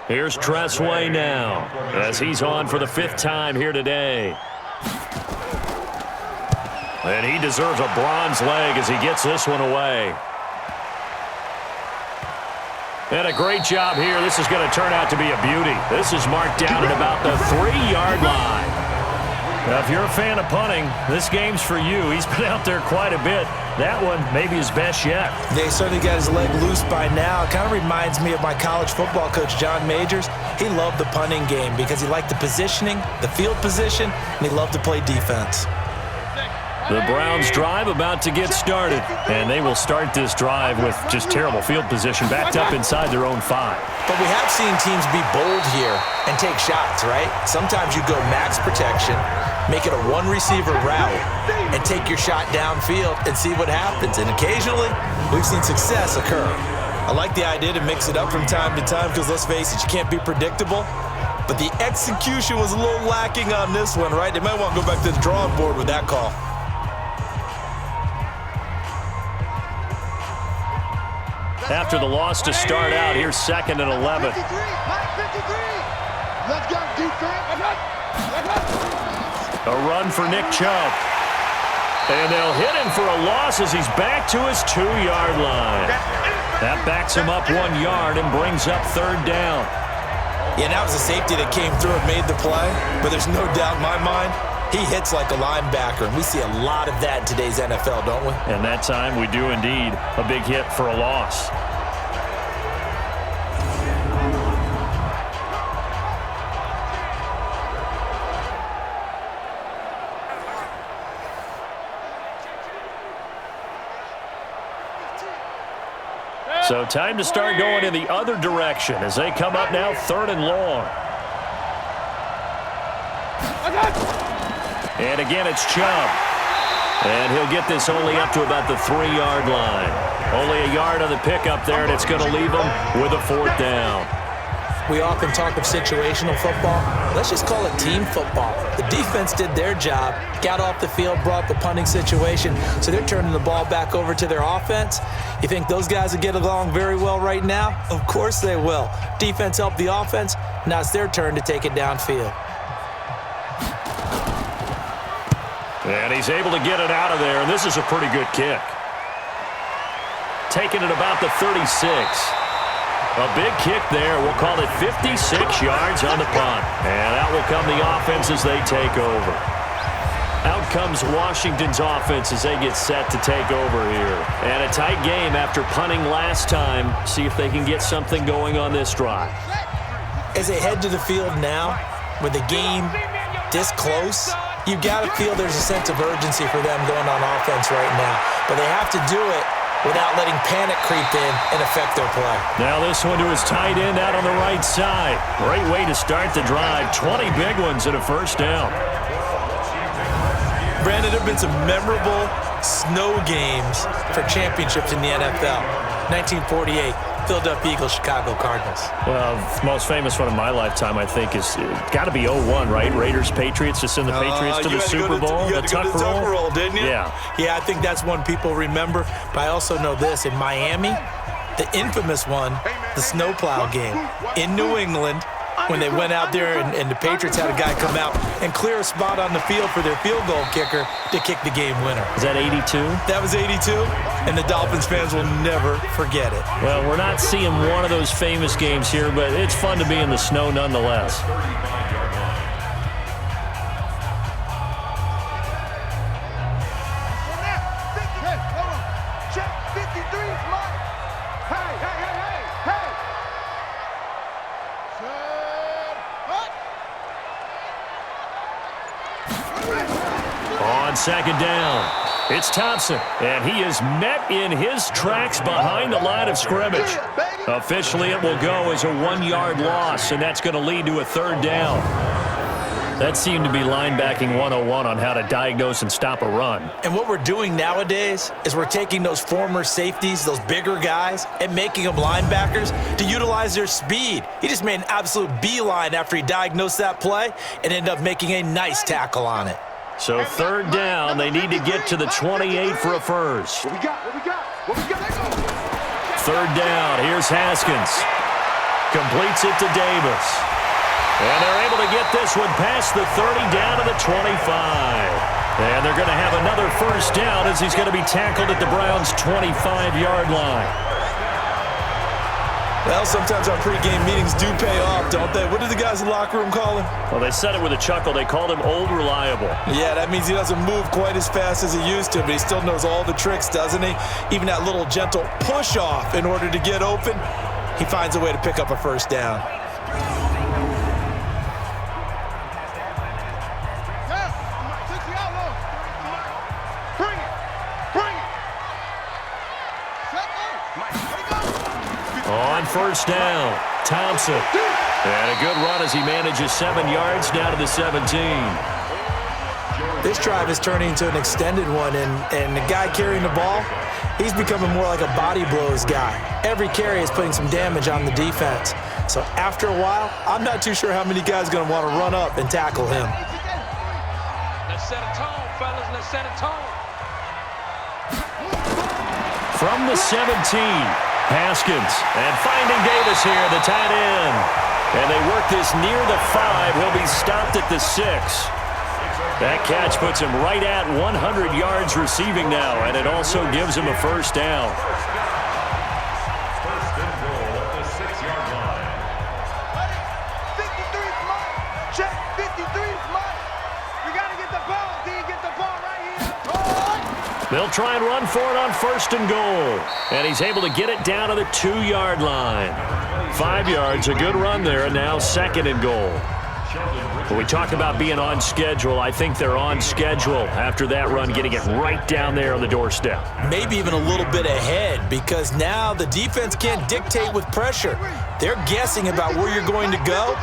Here's Tressway now as he's on for the 5th time here today. And he deserves a bronze leg as he gets this one away. And a great job here. This is going to turn out to be a beauty. This is marked down at about the 3-yard line. Now, if you're a fan of punting, this game's for you. He's been out there quite a bit. That one maybe his best yet. They certainly got his leg loose by now. It kind of reminds me of my college football coach, John Majors. He loved the punting game because he liked the positioning, the field position, and he loved to play defense. The Browns drive about to get started, and they will start this drive with just terrible field position backed up inside their own 5. But we have seen teams be bold here and take shots, right? Sometimes you go max protection, make it a one-receiver route, and take your shot downfield and see what happens. And occasionally, we've seen success occur. I like the idea to mix it up from time to time because, let's face it, you can't be predictable. But the execution was a little lacking on this one, right? They might want to go back to the drawing board with that call. After the loss to start out, here's 2nd and 11. 53. Let's go, defense. A run for Nick Chubb. And they'll hit him for a loss as he's back to his 2-yard line. That backs him up 1 yard and brings up 3rd down. Yeah, that was a safety that came through and made the play, but there's no doubt in my mind, he hits like a linebacker, and we see a lot of that in today's NFL, don't we? And that time we do indeed. A big hit for a loss. So time to start going in the other direction as they come up now 3rd and long. And again, it's Chubb. And he'll get this only up to about the 3-yard line. Only a yard on the pickup there, and it's going to leave him with a 4th down. We often talk of situational football. Let's just call it team football. The defense did their job, got off the field, brought the punting situation, so they're turning the ball back over to their offense. You think those guys will get along very well right now? Of course they will. Defense helped the offense. Now it's their turn to take it downfield. And he's able to get it out of there, and this is a pretty good kick. Taking it about the 36. A big kick there. We'll call it 56 yards on the punt. And out will come the offense as they take over. Out comes Washington's offense as they get set to take over here. And a tight game after punting last time. See if they can get something going on this drive. As they head to the field now, with the game this close, you've got to feel there's a sense of urgency for them going on offense right now. But they have to do it without letting panic creep in and affect their play. Now this one to his tight end out on the right side. Great way to start the drive. 20 big ones and a 1st down. Brandon, there have been some memorable snow games for championships in the NFL. 1948, Philadelphia Eagles, Chicago Cardinals. Well, most famous one of my lifetime, I think, is got to be 01, right? Raiders, Patriots, to send the Patriots to the Super Bowl. You had to go to the Tuck roll, didn't you? Yeah. Yeah, I think that's one people remember. But I also know this. In Miami, the infamous one, the snowplow game in New England, when they went out there and the Patriots had a guy come out and clear a spot on the field for their field goal kicker to kick the game winner. Is that 82? That was 82, and the Dolphins fans will never forget it. Well, we're not seeing one of those famous games here, but it's fun to be in the snow nonetheless. is mine. Hey, hey, hey, hey, hey. On second down, it's Thompson, and he is met in his tracks behind the line of scrimmage. Officially, it will go as a 1-yard loss, and that's going to lead to a third down. That seemed to be linebacking 101 on how to diagnose and stop a run. And what we're doing nowadays is we're taking those former safeties, those bigger guys, and making them linebackers to utilize their speed. He just made an absolute beeline after he diagnosed that play and ended up making a nice tackle on it. So third down, they need to get to the 28 for a first. What we got? What we got? What we got? Third down, here's Haskins. Completes it to Davis. And they're able to get this one past the 30 down to the 25. And they're going to have another first down as he's going to be tackled at the Browns' 25-yard line. Well, sometimes our pregame meetings do pay off, don't they? What do the guys in the locker room call him? Well, they said it with a chuckle. They called him Old Reliable. Yeah, that means he doesn't move quite as fast as he used to, but he still knows all the tricks, doesn't he? Even that little gentle push-off in order to get open, he finds a way to pick up a first down. On first down, Thompson. And a good run as he manages 7 yards down to the 17. This drive is turning into an extended one, and the guy carrying the ball, he's becoming more like a body blows guy. Every carry is putting some damage on the defense. So after a while, I'm not too sure how many guys are going to want to run up and tackle him. Let's set a tone, fellas. Let's set a tone. From the 17. Haskins, and finding Davis here, the tight end. And they work this near the 5. He'll be stopped at the 6. That catch puts him right at 100 yards receiving now, and it also gives him a first down. First and goal at the 6-yard line. 53 is mine. Check. 53 is mine. We got to get the ball. Do you get the ball right here? They'll try and run for it on first and goal. And he's able to get it down to the 2-yard line. 5 yards, a good run there, and now second and goal. When we talk about being on schedule, I think they're on schedule after that run, getting it right down there on the doorstep. Maybe even a little bit ahead, because now the defense can't dictate with pressure. They're guessing about where you're going to go.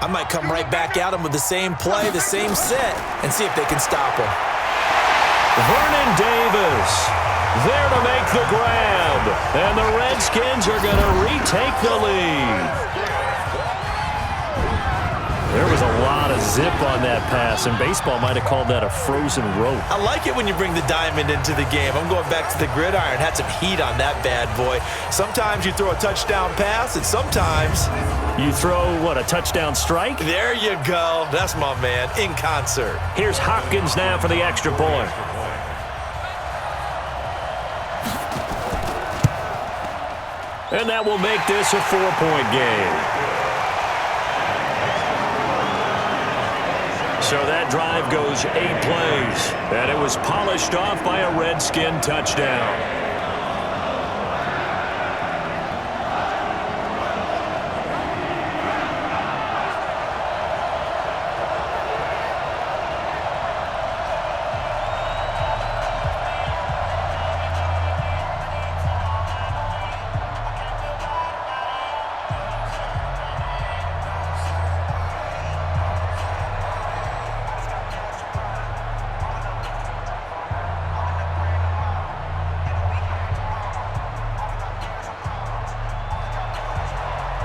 I might come right back at them with the same play, the same set, and see if they can stop them. Vernon Davis there to make the grab, and the Redskins are going to retake the lead. There was a lot of zip on that pass, and baseball might have called that a frozen rope. I like it when you bring the diamond into the game. I'm going back to the gridiron. Had some heat on that bad boy. Sometimes you throw a touchdown pass, and sometimes you throw, what, a touchdown strike? There you go. That's my man, in concert. Here's Hopkins now for the extra point. And that will make this a 4-point game. So that drive goes 8 plays, and it was polished off by a Redskin touchdown.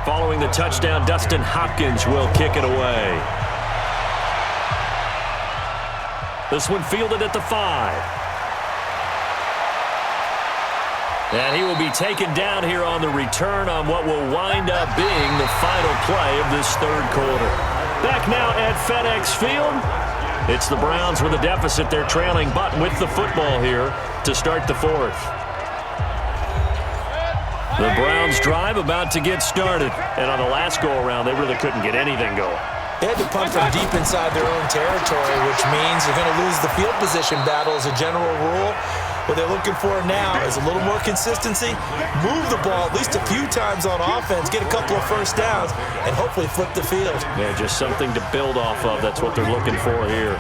Following the touchdown, Dustin Hopkins will kick it away. This one fielded at the 5. And he will be taken down here on the return on what will wind up being the final play of this third quarter. Back now at FedEx Field. It's the Browns with a deficit. They're trailing, but with the football here to start the fourth. The Browns drive about to get started. And on the last go-around, they really couldn't get anything going. They had to punt from deep inside their own territory, which means they're going to lose the field position battle as a general rule. What they're looking for now is a little more consistency, move the ball at least a few times on offense, get a couple of first downs, and hopefully flip the field. Yeah, just something to build off of. That's what they're looking for here.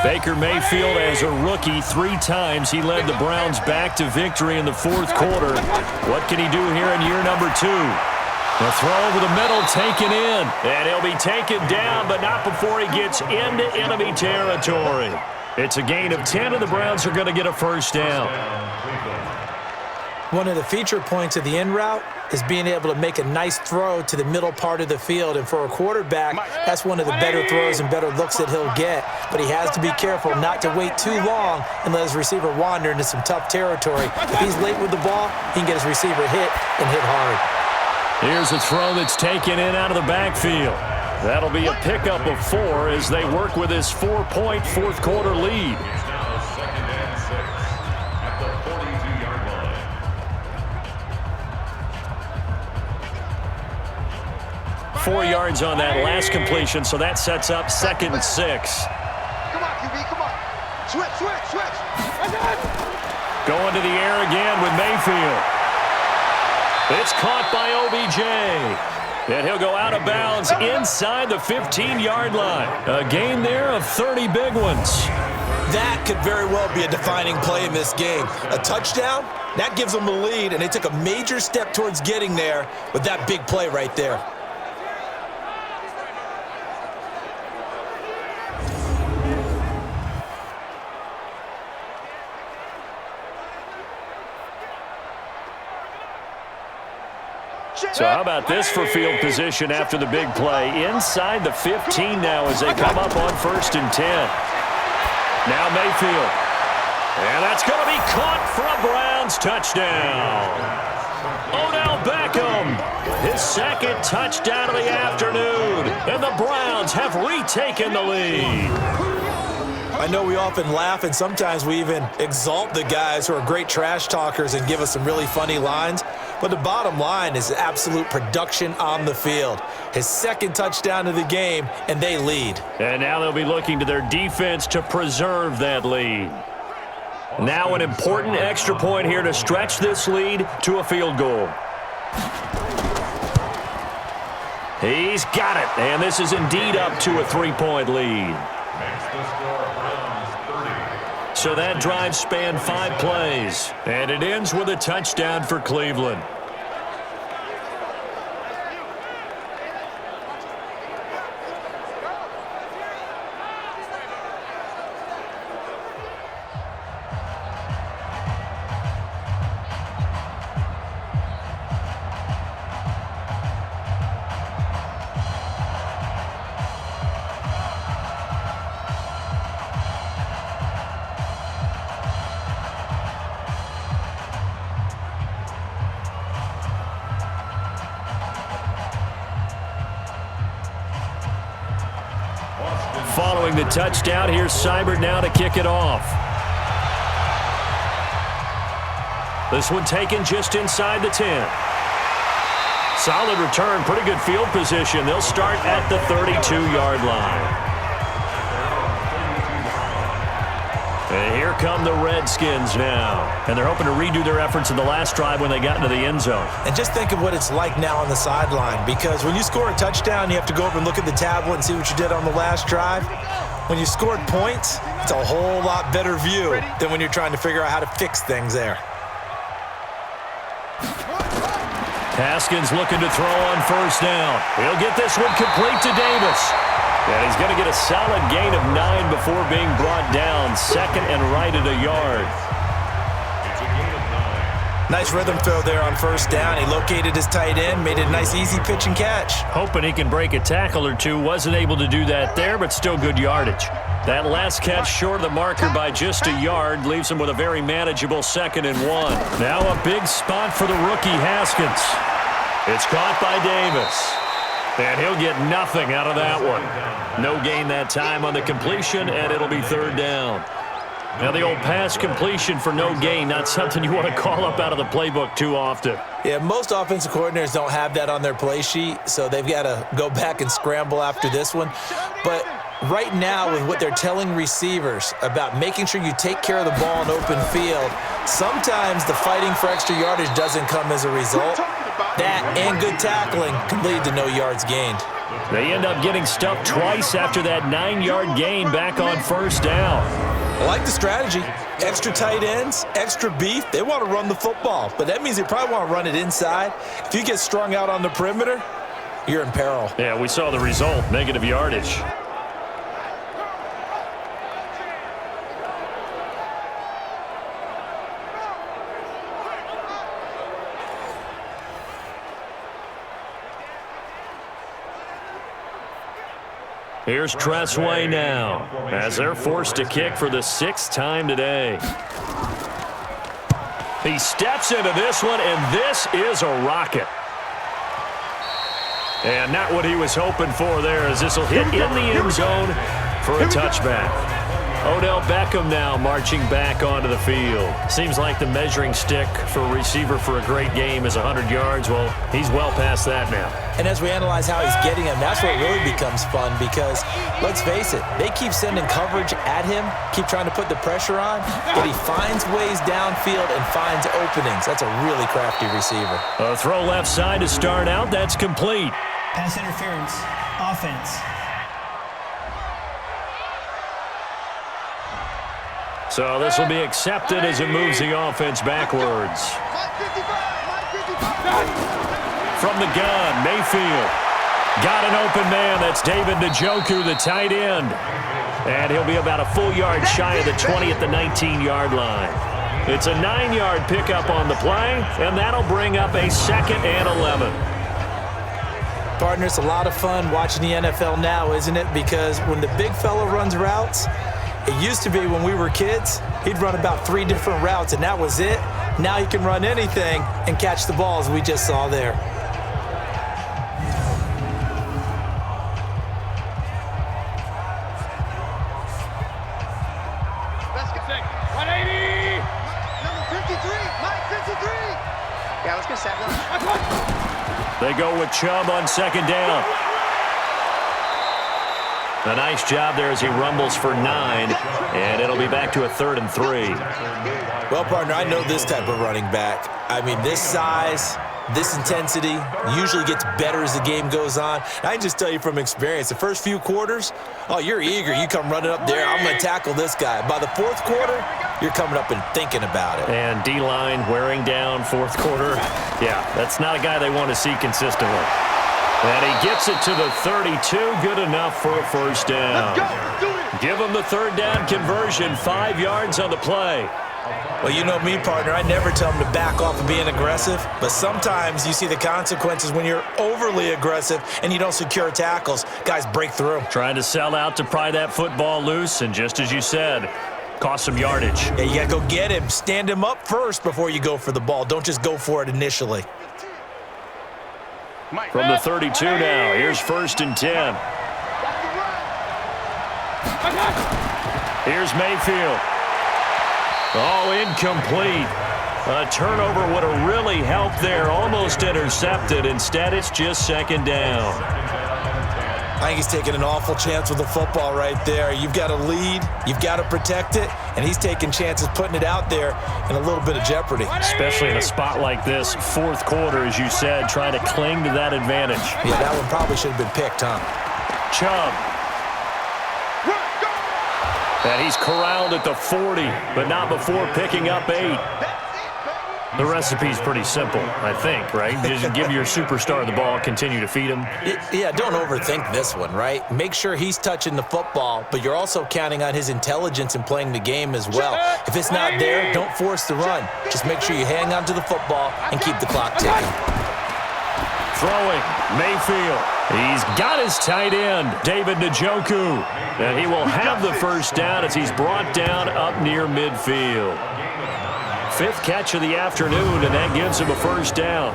Baker Mayfield, as a rookie, 3 times he led the Browns back to victory in the fourth quarter. What can he do here in year number 2? The throw over the middle, taken in. And he'll be taken down, but not before he gets into enemy territory. It's a gain of 10, and the Browns are going to get a first down. One of the feature points of the in route is being able to make a nice throw to the middle part of the field. And for a quarterback, that's one of the better throws and better looks that he'll get. But he has to be careful not to wait too long and let his receiver wander into some tough territory. If he's late with the ball, he can get his receiver hit and hit hard. Here's a throw that's taken in out of the backfield. That'll be a pickup of 4 as they work with his 4-point fourth quarter lead. It's now 2nd and 6 at the 42-yard line. 4 yards on that last completion, so that sets up 2nd and 6. Come on, QB, come on. Switch. Going to the air again with Mayfield. It's caught by OBJ. And he'll go out of bounds inside the 15-yard line. A gain there of 30 big ones. That could very well be a defining play in this game. A touchdown, that gives them the lead, and they took a major step towards getting there with that big play right there. So how about this for field position after the big play? Inside the 15 now as they come up on 1st and 10. Now Mayfield. And that's going to be caught for a Browns touchdown. Odell Beckham, his 2nd touchdown of the afternoon. And the Browns have retaken the lead. I know we often laugh, and sometimes we even exalt the guys who are great trash talkers and give us some really funny lines. But the bottom line is absolute production on the field. His 2nd touchdown of the game, and they lead. And now they'll be looking to their defense to preserve that lead. Now an important extra point here to stretch this lead to a field goal. He's got it, and this is indeed up to a 3-point lead. Makes the score Browns 30. So that drive spanned 5 plays, and it ends with a touchdown for Cleveland. Following the touchdown, here's Seibert now to kick it off. This one taken just inside the 10. Solid return, pretty good field position. They'll start at the 32-yard line. And here come the Redskins now. And they're hoping to redo their efforts in the last drive when they got into the end zone. And just think of what it's like now on the sideline, because when you score a touchdown, you have to go over and look at the tablet and see what you did on the last drive. When you scored points, it's a whole lot better view than when you're trying to figure out how to fix things there. Haskins looking to throw on 1st down. He'll get this one complete to Davis. And he's going to get a solid gain of 9 before being brought down. 2nd and right at a yard. It's a gain of 9. Nice rhythm throw there on 1st down. He located his tight end, made it a nice easy pitch and catch. Hoping he can break a tackle or two. Wasn't able to do that there, but still good yardage. That last catch short of the marker by just a yard leaves him with a very manageable 2nd and 1. Now a big spot for the rookie Haskins. It's caught by Davis. And he'll get nothing out of that one. No gain that time on the completion, and it'll be 3rd down. Now the old pass completion for no gain, not something you want to call up out of the playbook too often. Yeah, most offensive coordinators don't have that on their play sheet, so they've got to go back and scramble after this one. But right now with what they're telling receivers about making sure you take care of the ball in open field, sometimes the fighting for extra yardage doesn't come as a result. That and good tackling can lead to no yards gained. They end up getting stuffed twice after that 9-yard gain back on first down. I like the strategy. Extra tight ends, extra beef. They want to run the football, but that means they probably want to run it inside. If you get strung out on the perimeter, you're in peril. Yeah, we saw the result, negative yardage. Here's Tressway now, as they're forced to kick for the 6th time today. He steps into this one, and this is a rocket. And not what he was hoping for there, as this will hit in the end zone for a touchback. Odell Beckham now marching back onto the field. Seems like the measuring stick for a receiver for a great game is 100 yards. Well, he's well past that now. And as we analyze how he's getting him, that's where it really becomes fun because, let's face it, they keep sending coverage at him, keep trying to put the pressure on, but he finds ways downfield and finds openings. That's a really crafty receiver. A throw left side to start out. That's complete. Pass interference. Offense. So this will be accepted as it moves the offense backwards. From the gun, Mayfield. Got an open man. That's David Njoku, the tight end. And he'll be about a full yard shy of the 20 at the 19-yard line. It's a 9-yard pickup on the play, and that'll bring up a 2nd and 11. Partner, it's a lot of fun watching the NFL now, isn't it? Because when the big fella runs routes, it used to be when we were kids, he'd run about 3 different routes, and that was it. Now he can run anything and catch the ball, as we just saw there. Let's get 180. Number 53, Mike 53. Yeah, let's get 7. They go with Chubb on 2nd down. A nice job there as he rumbles for 9, and it'll be back to a 3rd and 3. Well, partner, I know this type of running back. I mean, this size, this intensity usually gets better as the game goes on. And I can just tell you from experience, the first few quarters, oh, you're eager. You come running up there, I'm going to tackle this guy. By the 4th quarter, you're coming up and thinking about it. And D-line wearing down 4th quarter. Yeah, that's not a guy they want to see consistently. And he gets it to the 32, good enough for a first down. Give him the 3rd down conversion, 5 yards on the play. Well, you know me, partner. I never tell him to back off of being aggressive, but sometimes you see the consequences when you're overly aggressive and you don't secure tackles. Guys break through. Trying to sell out to pry that football loose, and just as you said, cost some yardage. Yeah, you got to go get him. Stand him up first before you go for the ball. Don't just go for it initially. From the 32 now, here's 1st and 10. Here's Mayfield. Oh, incomplete. A turnover would have really helped there, almost intercepted. Instead, it's just 2nd down. I think he's taking an awful chance with the football right there. You've got to lead, you've got to protect it, and he's taking chances putting it out there in a little bit of jeopardy. Especially in a spot like this, 4th quarter, as you said, trying to cling to that advantage. Yeah, that one probably should have been picked, huh? Chubb. And he's corralled at the 40, but not before picking up 8. The recipe's pretty simple, I think, right? Just give your superstar the ball, continue to feed him. Yeah, don't overthink this one, right? Make sure he's touching the football, but you're also counting on his intelligence in playing the game as well. If it's not there, don't force the run. Just make sure you hang on to the football and keep the clock ticking. Throwing, Mayfield. He's got his tight end, David Njoku. And he will have the first down as he's brought down up near midfield. 5th catch of the afternoon, and that gives him a first down.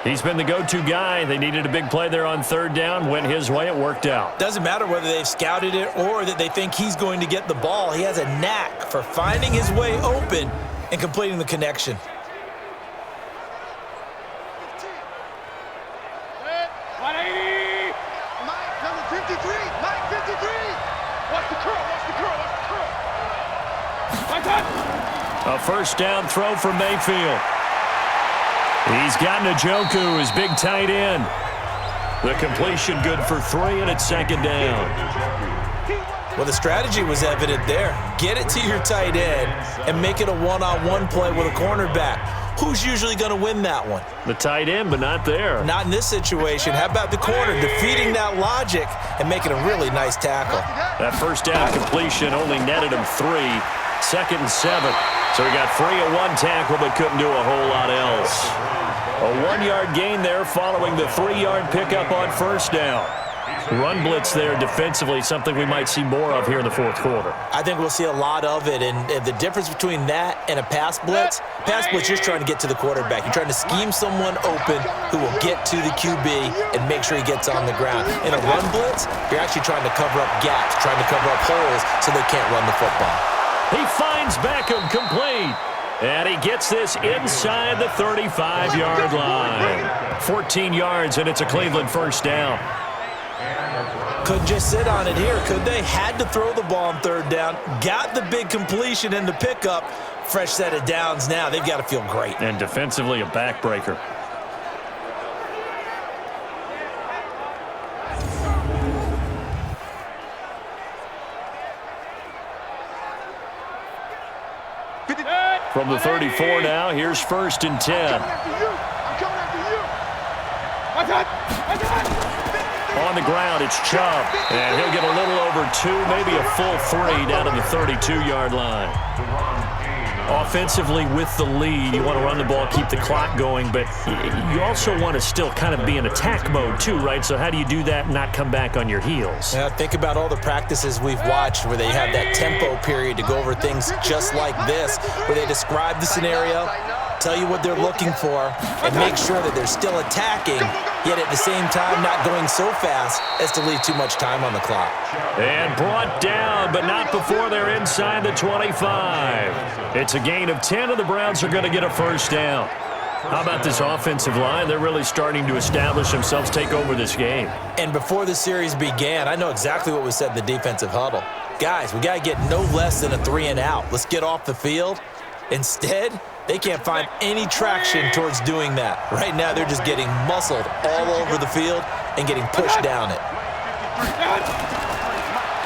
He's been the go-to guy. They needed a big play there on 3rd down. Went his way. It worked out. Doesn't matter whether they've scouted it or that they think he's going to get the ball. He has a knack for finding his way open and completing the connection. Mike, number 53, Mike A first down throw for Mayfield. He's got Njoku, his big tight end. The completion good for 3, and it's second down. Well, the strategy was evident there. Get it to your tight end and make it a one-on-one play with a cornerback. Who's usually going to win that one? The tight end, but not there. Not in this situation. How about the corner defeating that logic and making a really nice tackle? That first down completion only netted him 3. Second and 7. So he got free of one tackle but couldn't do a whole lot else. A 1-yard gain there following the 3-yard pickup on first down. Run blitz there defensively, something we might see more of here in the fourth quarter. I think we'll see a lot of it, and the difference between that and a pass blitz, you're trying to get to the quarterback. You're trying to scheme someone open who will get to the QB and make sure he gets on the ground. In a run blitz, you're actually trying to cover up gaps, trying to cover up holes so they can't run the football. He finds Beckham complete. And he gets this inside the 35-yard line. 14 yards, and it's a Cleveland first down. Couldn't just sit on it here, could they? Had to throw the ball on third down. Got the big completion and the pickup. Fresh set of downs now. They've got to feel great. And defensively, a backbreaker. From the 34 now, here's first and 10. On the ground, it's Chubb. And he'll get a little over 2, maybe a full 3 down to the 32-yard line. Offensively with the lead, you want to run the ball, keep the clock going, but you also want to still kind of be in attack mode too, right? So how do you do that and not come back on your heels? Yeah, think about all the practices we've watched where they have that tempo period to go over things just like this, where they describe the scenario, tell you what they're looking for, and make sure that they're still attacking, yet at the same time not going so fast as to leave too much time on the clock. And brought down, but not before they're inside the 25. It's a gain of 10, and the Browns are going to get a first down. How about this offensive line? They're really starting to establish themselves, take over this game. And before the series began, I know exactly what was said in the defensive huddle. Guys, we got to get no less than a 3-and-out. Let's get off the field. Instead, they can't find any traction towards doing that. Right now, they're just getting muscled all over the field and getting pushed down it.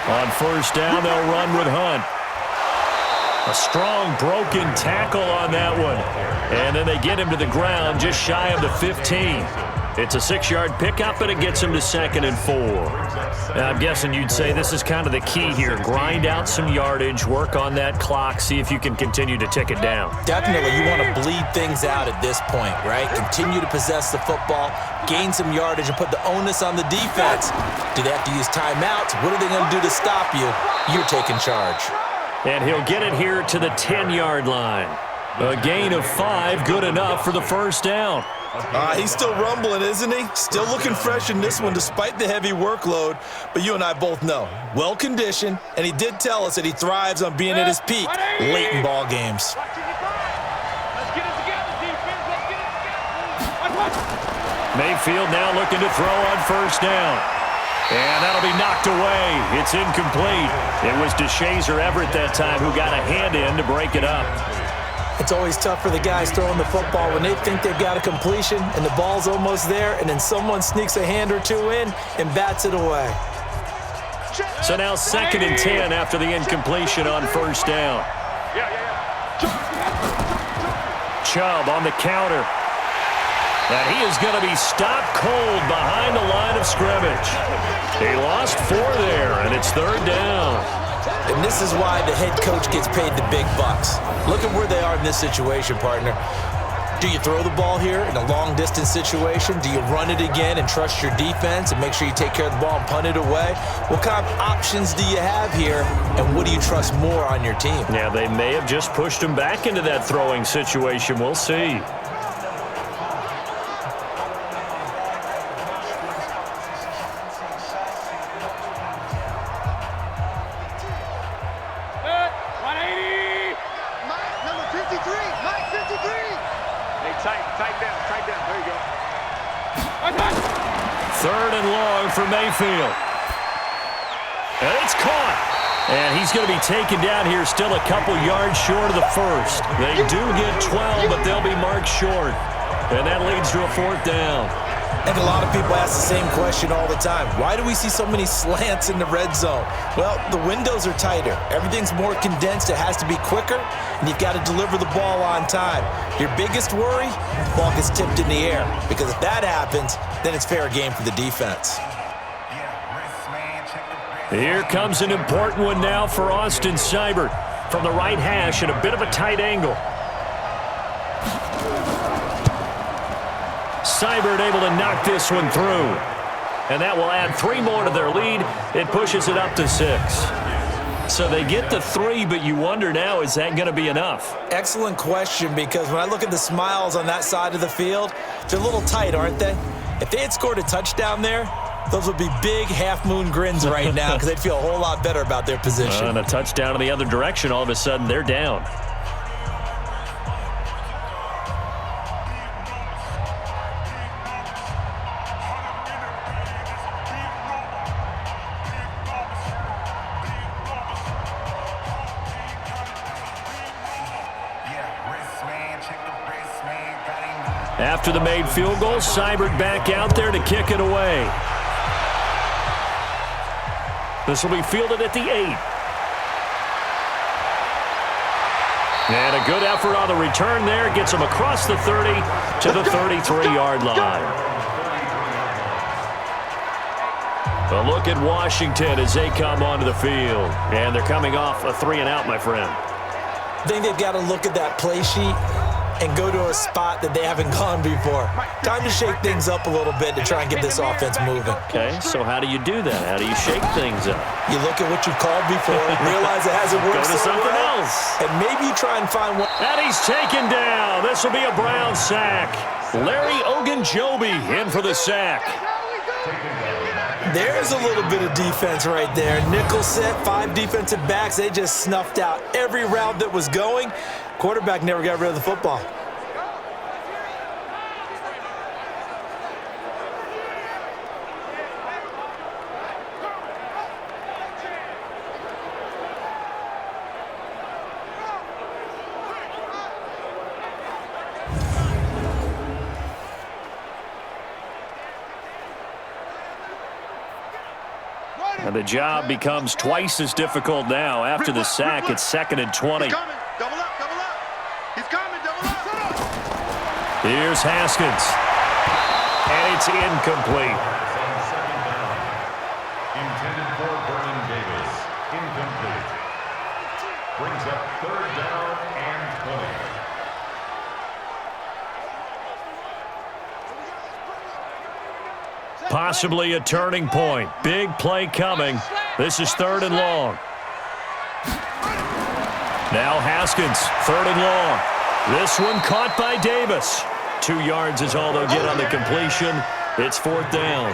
On first down, they'll run with Hunt. A strong broken tackle on that one. And then they get him to the ground just shy of the 15. It's a 6-yard pickup, and it gets him to 2nd and 4. Now, I'm guessing you'd say this is kind of the key here. Grind out some yardage, work on that clock, see if you can continue to tick it down. Definitely, you want to bleed things out at this point, right? Continue to possess the football, gain some yardage, and put the onus on the defense. Do they have to use timeouts? What are they going to do to stop you? You're taking charge. And he'll get it here to the 10-yard line. A gain of 5, good enough for the first down. He's still rumbling, isn't he? Still looking fresh in this one despite the heavy workload. But you and I both know, well-conditioned, and he did tell us that he thrives on being at his peak late in ball games. Mayfield now looking to throw on first down. And that'll be knocked away. It's incomplete. It was DeShazer Everett that time who got a hand in to break it up. It's always tough for the guys throwing the football when they think they've got a completion and the ball's almost there, and then someone sneaks a hand or two in and bats it away. So now 2nd and 10 after the incompletion on first down. Chubb on the counter. And he is going to be stopped cold behind the line of scrimmage. He lost 4 there, and it's 3rd down. And this is why the head coach gets paid the big bucks. Look at where they are in this situation, partner. Do you throw the ball here in a long-distance situation? Do you run it again and trust your defense and make sure you take care of the ball and punt it away? What kind of options do you have here, and what do you trust more on your team? Yeah, they may have just pushed him back into that throwing situation. We'll see. Third and long for Mayfield. And it's caught. And he's going to be taken down here still a couple yards short of the first. They do get 12, but they'll be marked short. And that leads to a 4th down. And a lot of people ask the same question all the time. Why do we see so many slants in the red zone? Well, the windows are tighter. Everything's more condensed. It has to be quicker, and you've got to deliver the ball on time. Your biggest worry, the ball gets tipped in the air, because if that happens, then it's fair game for the defense. Here comes an important one now for Austin Seibert from the right hash at a bit of a tight angle. Seibert able to knock this one through. And that will add 3 more to their lead. It pushes it up to 6. So they get the 3, but you wonder now, is that going to be enough? Excellent question, because when I look at the smiles on that side of the field, they're a little tight, aren't they? If they had scored a touchdown there, those would be big half-moon grins right now, because they'd feel a whole lot better about their position. And a touchdown in the other direction, all of a sudden they're down. After the made field goal, Seibert back out there to kick it away. This will be fielded at the 8. And a good effort on the return there. Gets him across the 30 to the 33-yard line. A look at Washington as they come onto the field. And they're coming off a 3-and-out, my friend. I think they've got to look at that play sheet and go to a spot that they haven't gone before. Time to shake things up a little bit to try and get this offense moving. Okay, so how do you do that? How do you shake things up? You look at what you've called before, realize it hasn't worked Go to something else. and maybe you try and find one. And he's taken down. This will be a Brown sack. Larry Ogunjobi in for the sack. There's a little bit of defense right there. Nickel set, 5 defensive backs. They just snuffed out every route that was going. Quarterback never got rid of the football. And the job becomes twice as difficult now. After the sack, it's 2nd and 20. Double up. He's coming, double up. Here's Haskins. And it's incomplete. Intended for Vernon Davis. Incomplete. Brings up 3rd down and 20. Possibly a turning point. Big play coming. This is 3rd and long. Now Haskins, 3rd and long. This one caught by Davis. 2 yards is all they'll get on the completion. It's 4th down.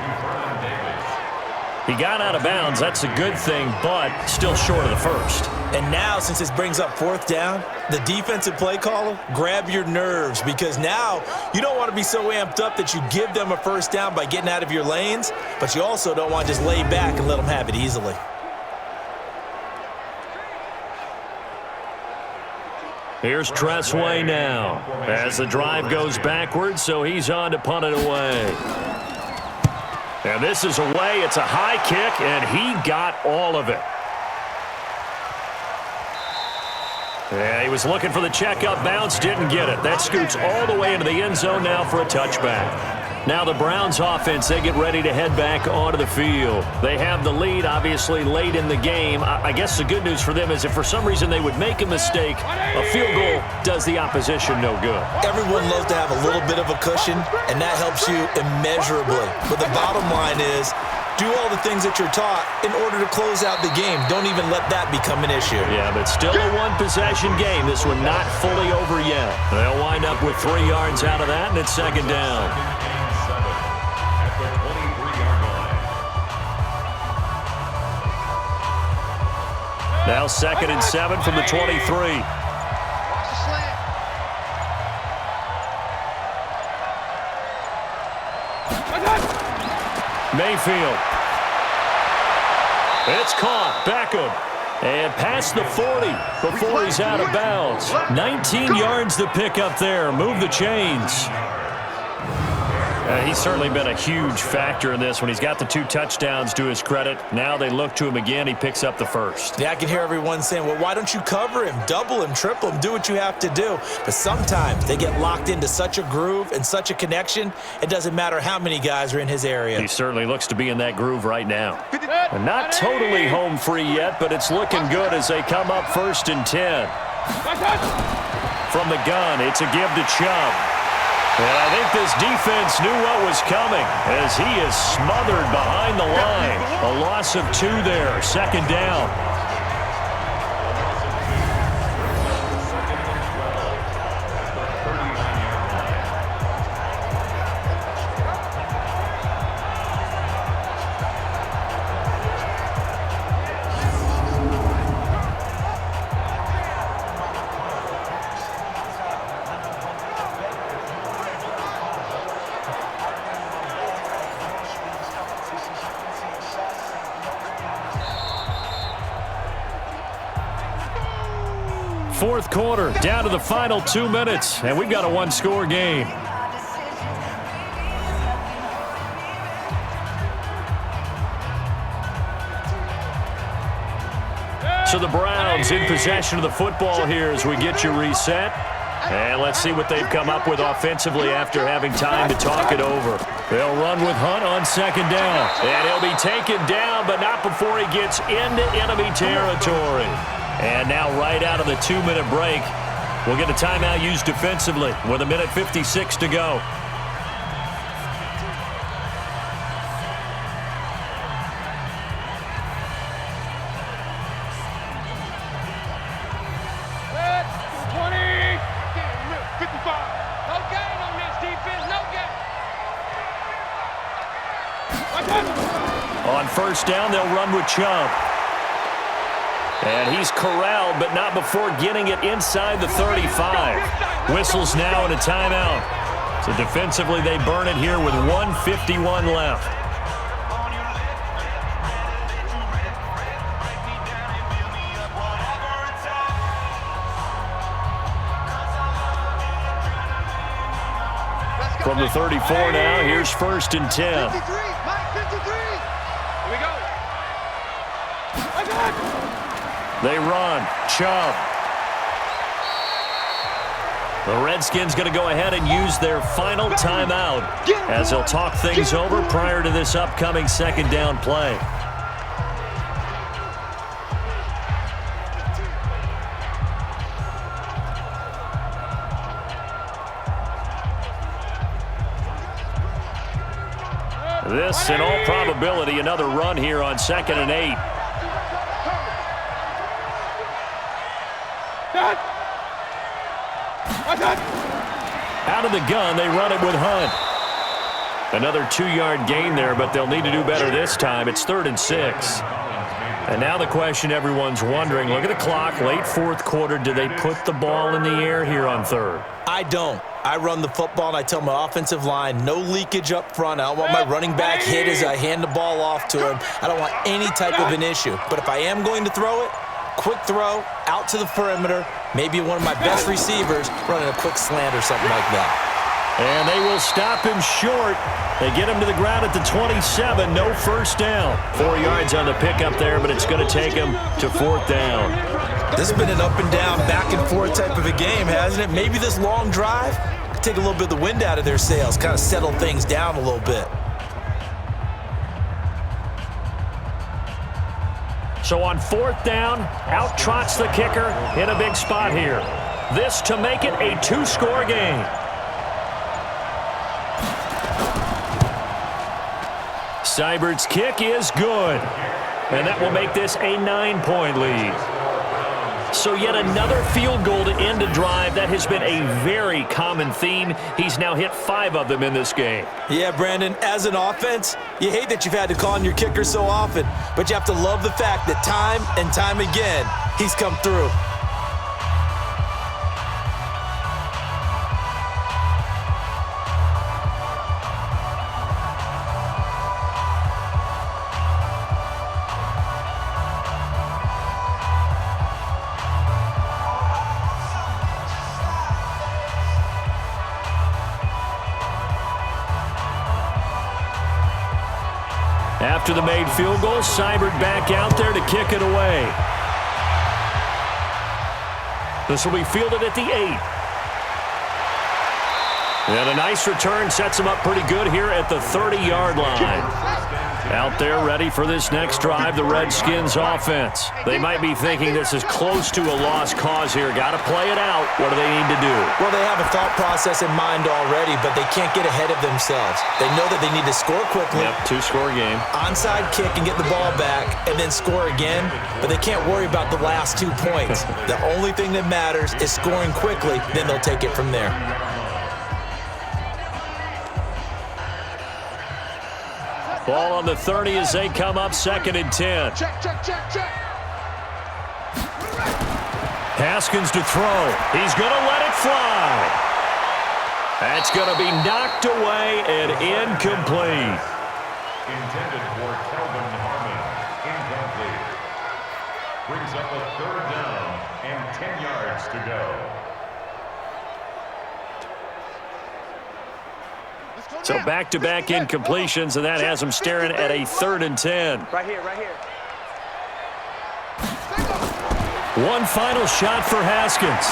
He got out of bounds. That's a good thing, but still short of the first. And now, since this brings up 4th down, the defensive play caller, grab your nerves, because now you don't want to be so amped up that you give them a 1st down by getting out of your lanes, but you also don't want to just lay back and let them have it easily. Here's Tressway now as the drive goes backwards, so he's on to punt it away. And this is away. It's a high kick, and he got all of it. Yeah, he was looking for the checkup bounce, didn't get it. That scoots all the way into the end zone now for a touchback. Now the Browns offense, they get ready to head back onto the field. They have the lead, obviously, late in the game. I guess the good news for them is if for some reason they would make a mistake, a field goal does the opposition no good. Everyone loves to have a little bit of a cushion, and that helps you immeasurably. But the bottom line is, do all the things that you're taught in order to close out the game. Don't even let that become an issue. Yeah, but still a one-possession game. This one not fully over yet. They'll wind up with 3 yards out of that, and it's 2nd down. Now 2nd and 7 from the 23. Watch the slant. Mayfield. It's caught. Beckham. And past the 40 before he's out of bounds. 19 yards to pick up there. Move the chains. He's certainly been a huge factor in this when he's got the 2 touchdowns to his credit. Now they look to him again. He picks up the first. Yeah, I can hear everyone saying, well, why don't you cover him, double him, triple him, do what you have to do. But sometimes they get locked into such a groove and such a connection, it doesn't matter how many guys are in his area. He certainly looks to be in that groove right now. And not totally home free yet, but it's looking good as they come up 1st and 10. From the gun, it's a give to Chubb. And I think this defense knew what was coming as he is smothered behind the line. A loss of 2 there, 2nd down. Fourth quarter, down to the final 2 minutes, and we've got a 1-score game. So the Browns in possession of the football here as we get you reset. And let's see what they've come up with offensively after having time to talk it over. They'll run with Hunt on 2nd down. And he'll be taken down, but not before he gets into enemy territory. And now right out of the 2-minute break, we'll get a timeout used defensively with 1:56 to go. On 1st down, they'll run with Chubb. And he's corralled, but not before getting it inside the 35. Whistles now and a timeout. So defensively, they burn it here with 1:51 left. From the 34 now, here's 1st and 10. 53, Mike, 53. Here we go. They run. Chubb. The Redskins going to go ahead and use their final timeout as they'll talk things over prior to this upcoming 2nd down play. This, in all probability, another run here on 2nd and 8. Out of the gun, they run it with Hunt. Another 2-yard gain there, but they'll need to do better this time. It's 3rd and 6. And now the question everyone's wondering, look at the clock, late 4th quarter, do they put the ball in the air here on 3rd? I don't. I run the football, and I tell my offensive line, no leakage up front. I don't want my running back hit as I hand the ball off to him. I don't want any type of an issue. But if I am going to throw it, quick throw, out to the perimeter, maybe one of my best receivers running a quick slant or something like that. And they will stop him short. They get him to the ground at the 27, no 1st down. 4 yards on the pickup there, but it's going to take him to 4th down. This has been an up and down, back and forth type of a game, hasn't it? Maybe this long drive could take a little bit of the wind out of their sails, kind of settle things down a little bit. So on 4th down, out trots the kicker in a big spot here. This to make it a 2-score game. Seibert's kick is good. And that will make this a 9-point lead. So yet another field goal to end a drive. That has been a very common theme. He's now hit 5 of them in this game. Yeah, Brandon, as an offense, you hate that you've had to call on your kicker so often, but you have to love the fact that time and time again, he's come through. After the made field goal, Seibert back out there to kick it away. This will be fielded at the 8. And a nice return sets him up pretty good here at the 30-yard line. Out there ready for this next drive, the Redskins offense. They might be thinking this is close to a lost cause here. Got to play it out. What do they need to do? Well, they have a thought process in mind already, but they can't get ahead of themselves. They know that they need to score quickly. Yep, 2-score game. Onside kick and get the ball back and then score again, but they can't worry about the last 2 points. The only thing that matters is scoring quickly, then they'll take it from there. Ball on the 30 as they come up 2nd and 10. Check. Haskins to throw. He's going to let it fly. That's going to be knocked away and incomplete. Intended for Kelvin Harmon. Incomplete. Brings up a 3rd down and 10 yards to go. So back-to-back incompletions, and that has them staring at a 3rd and 10. Right here. One final shot for Haskins.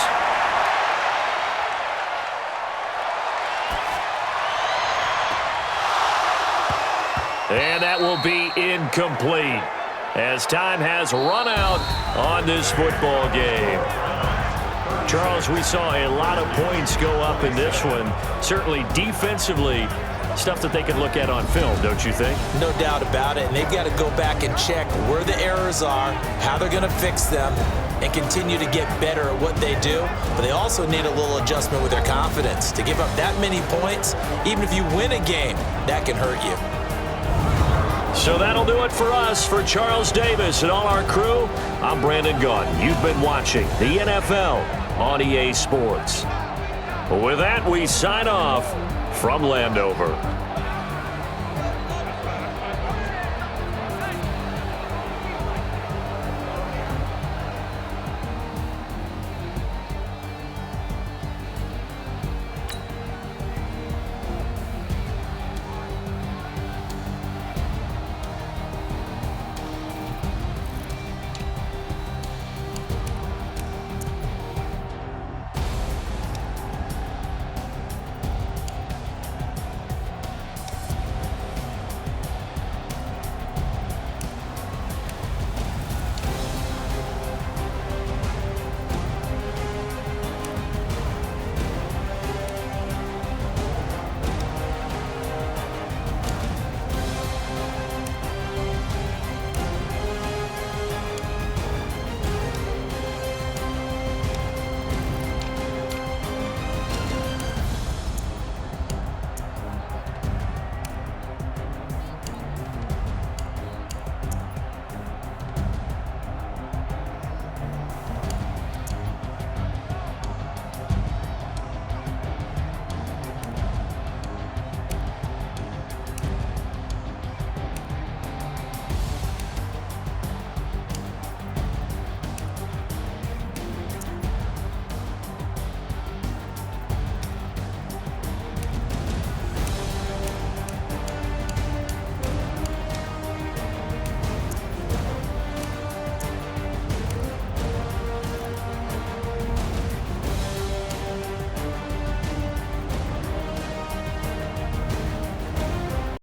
And that will be incomplete as time has run out on this football game. Charles, we saw a lot of points go up in this one. Certainly defensively, stuff that they can look at on film, don't you think? No doubt about it, and they've got to go back and check where the errors are, how they're going to fix them, and continue to get better at what they do. But they also need a little adjustment with their confidence. To give up that many points, even if you win a game, that can hurt you. So that'll do it for us. For Charles Davis and all our crew, I'm Brandon Gaudin. You've been watching the NFL on EA Sports. With that, we sign off from Landover.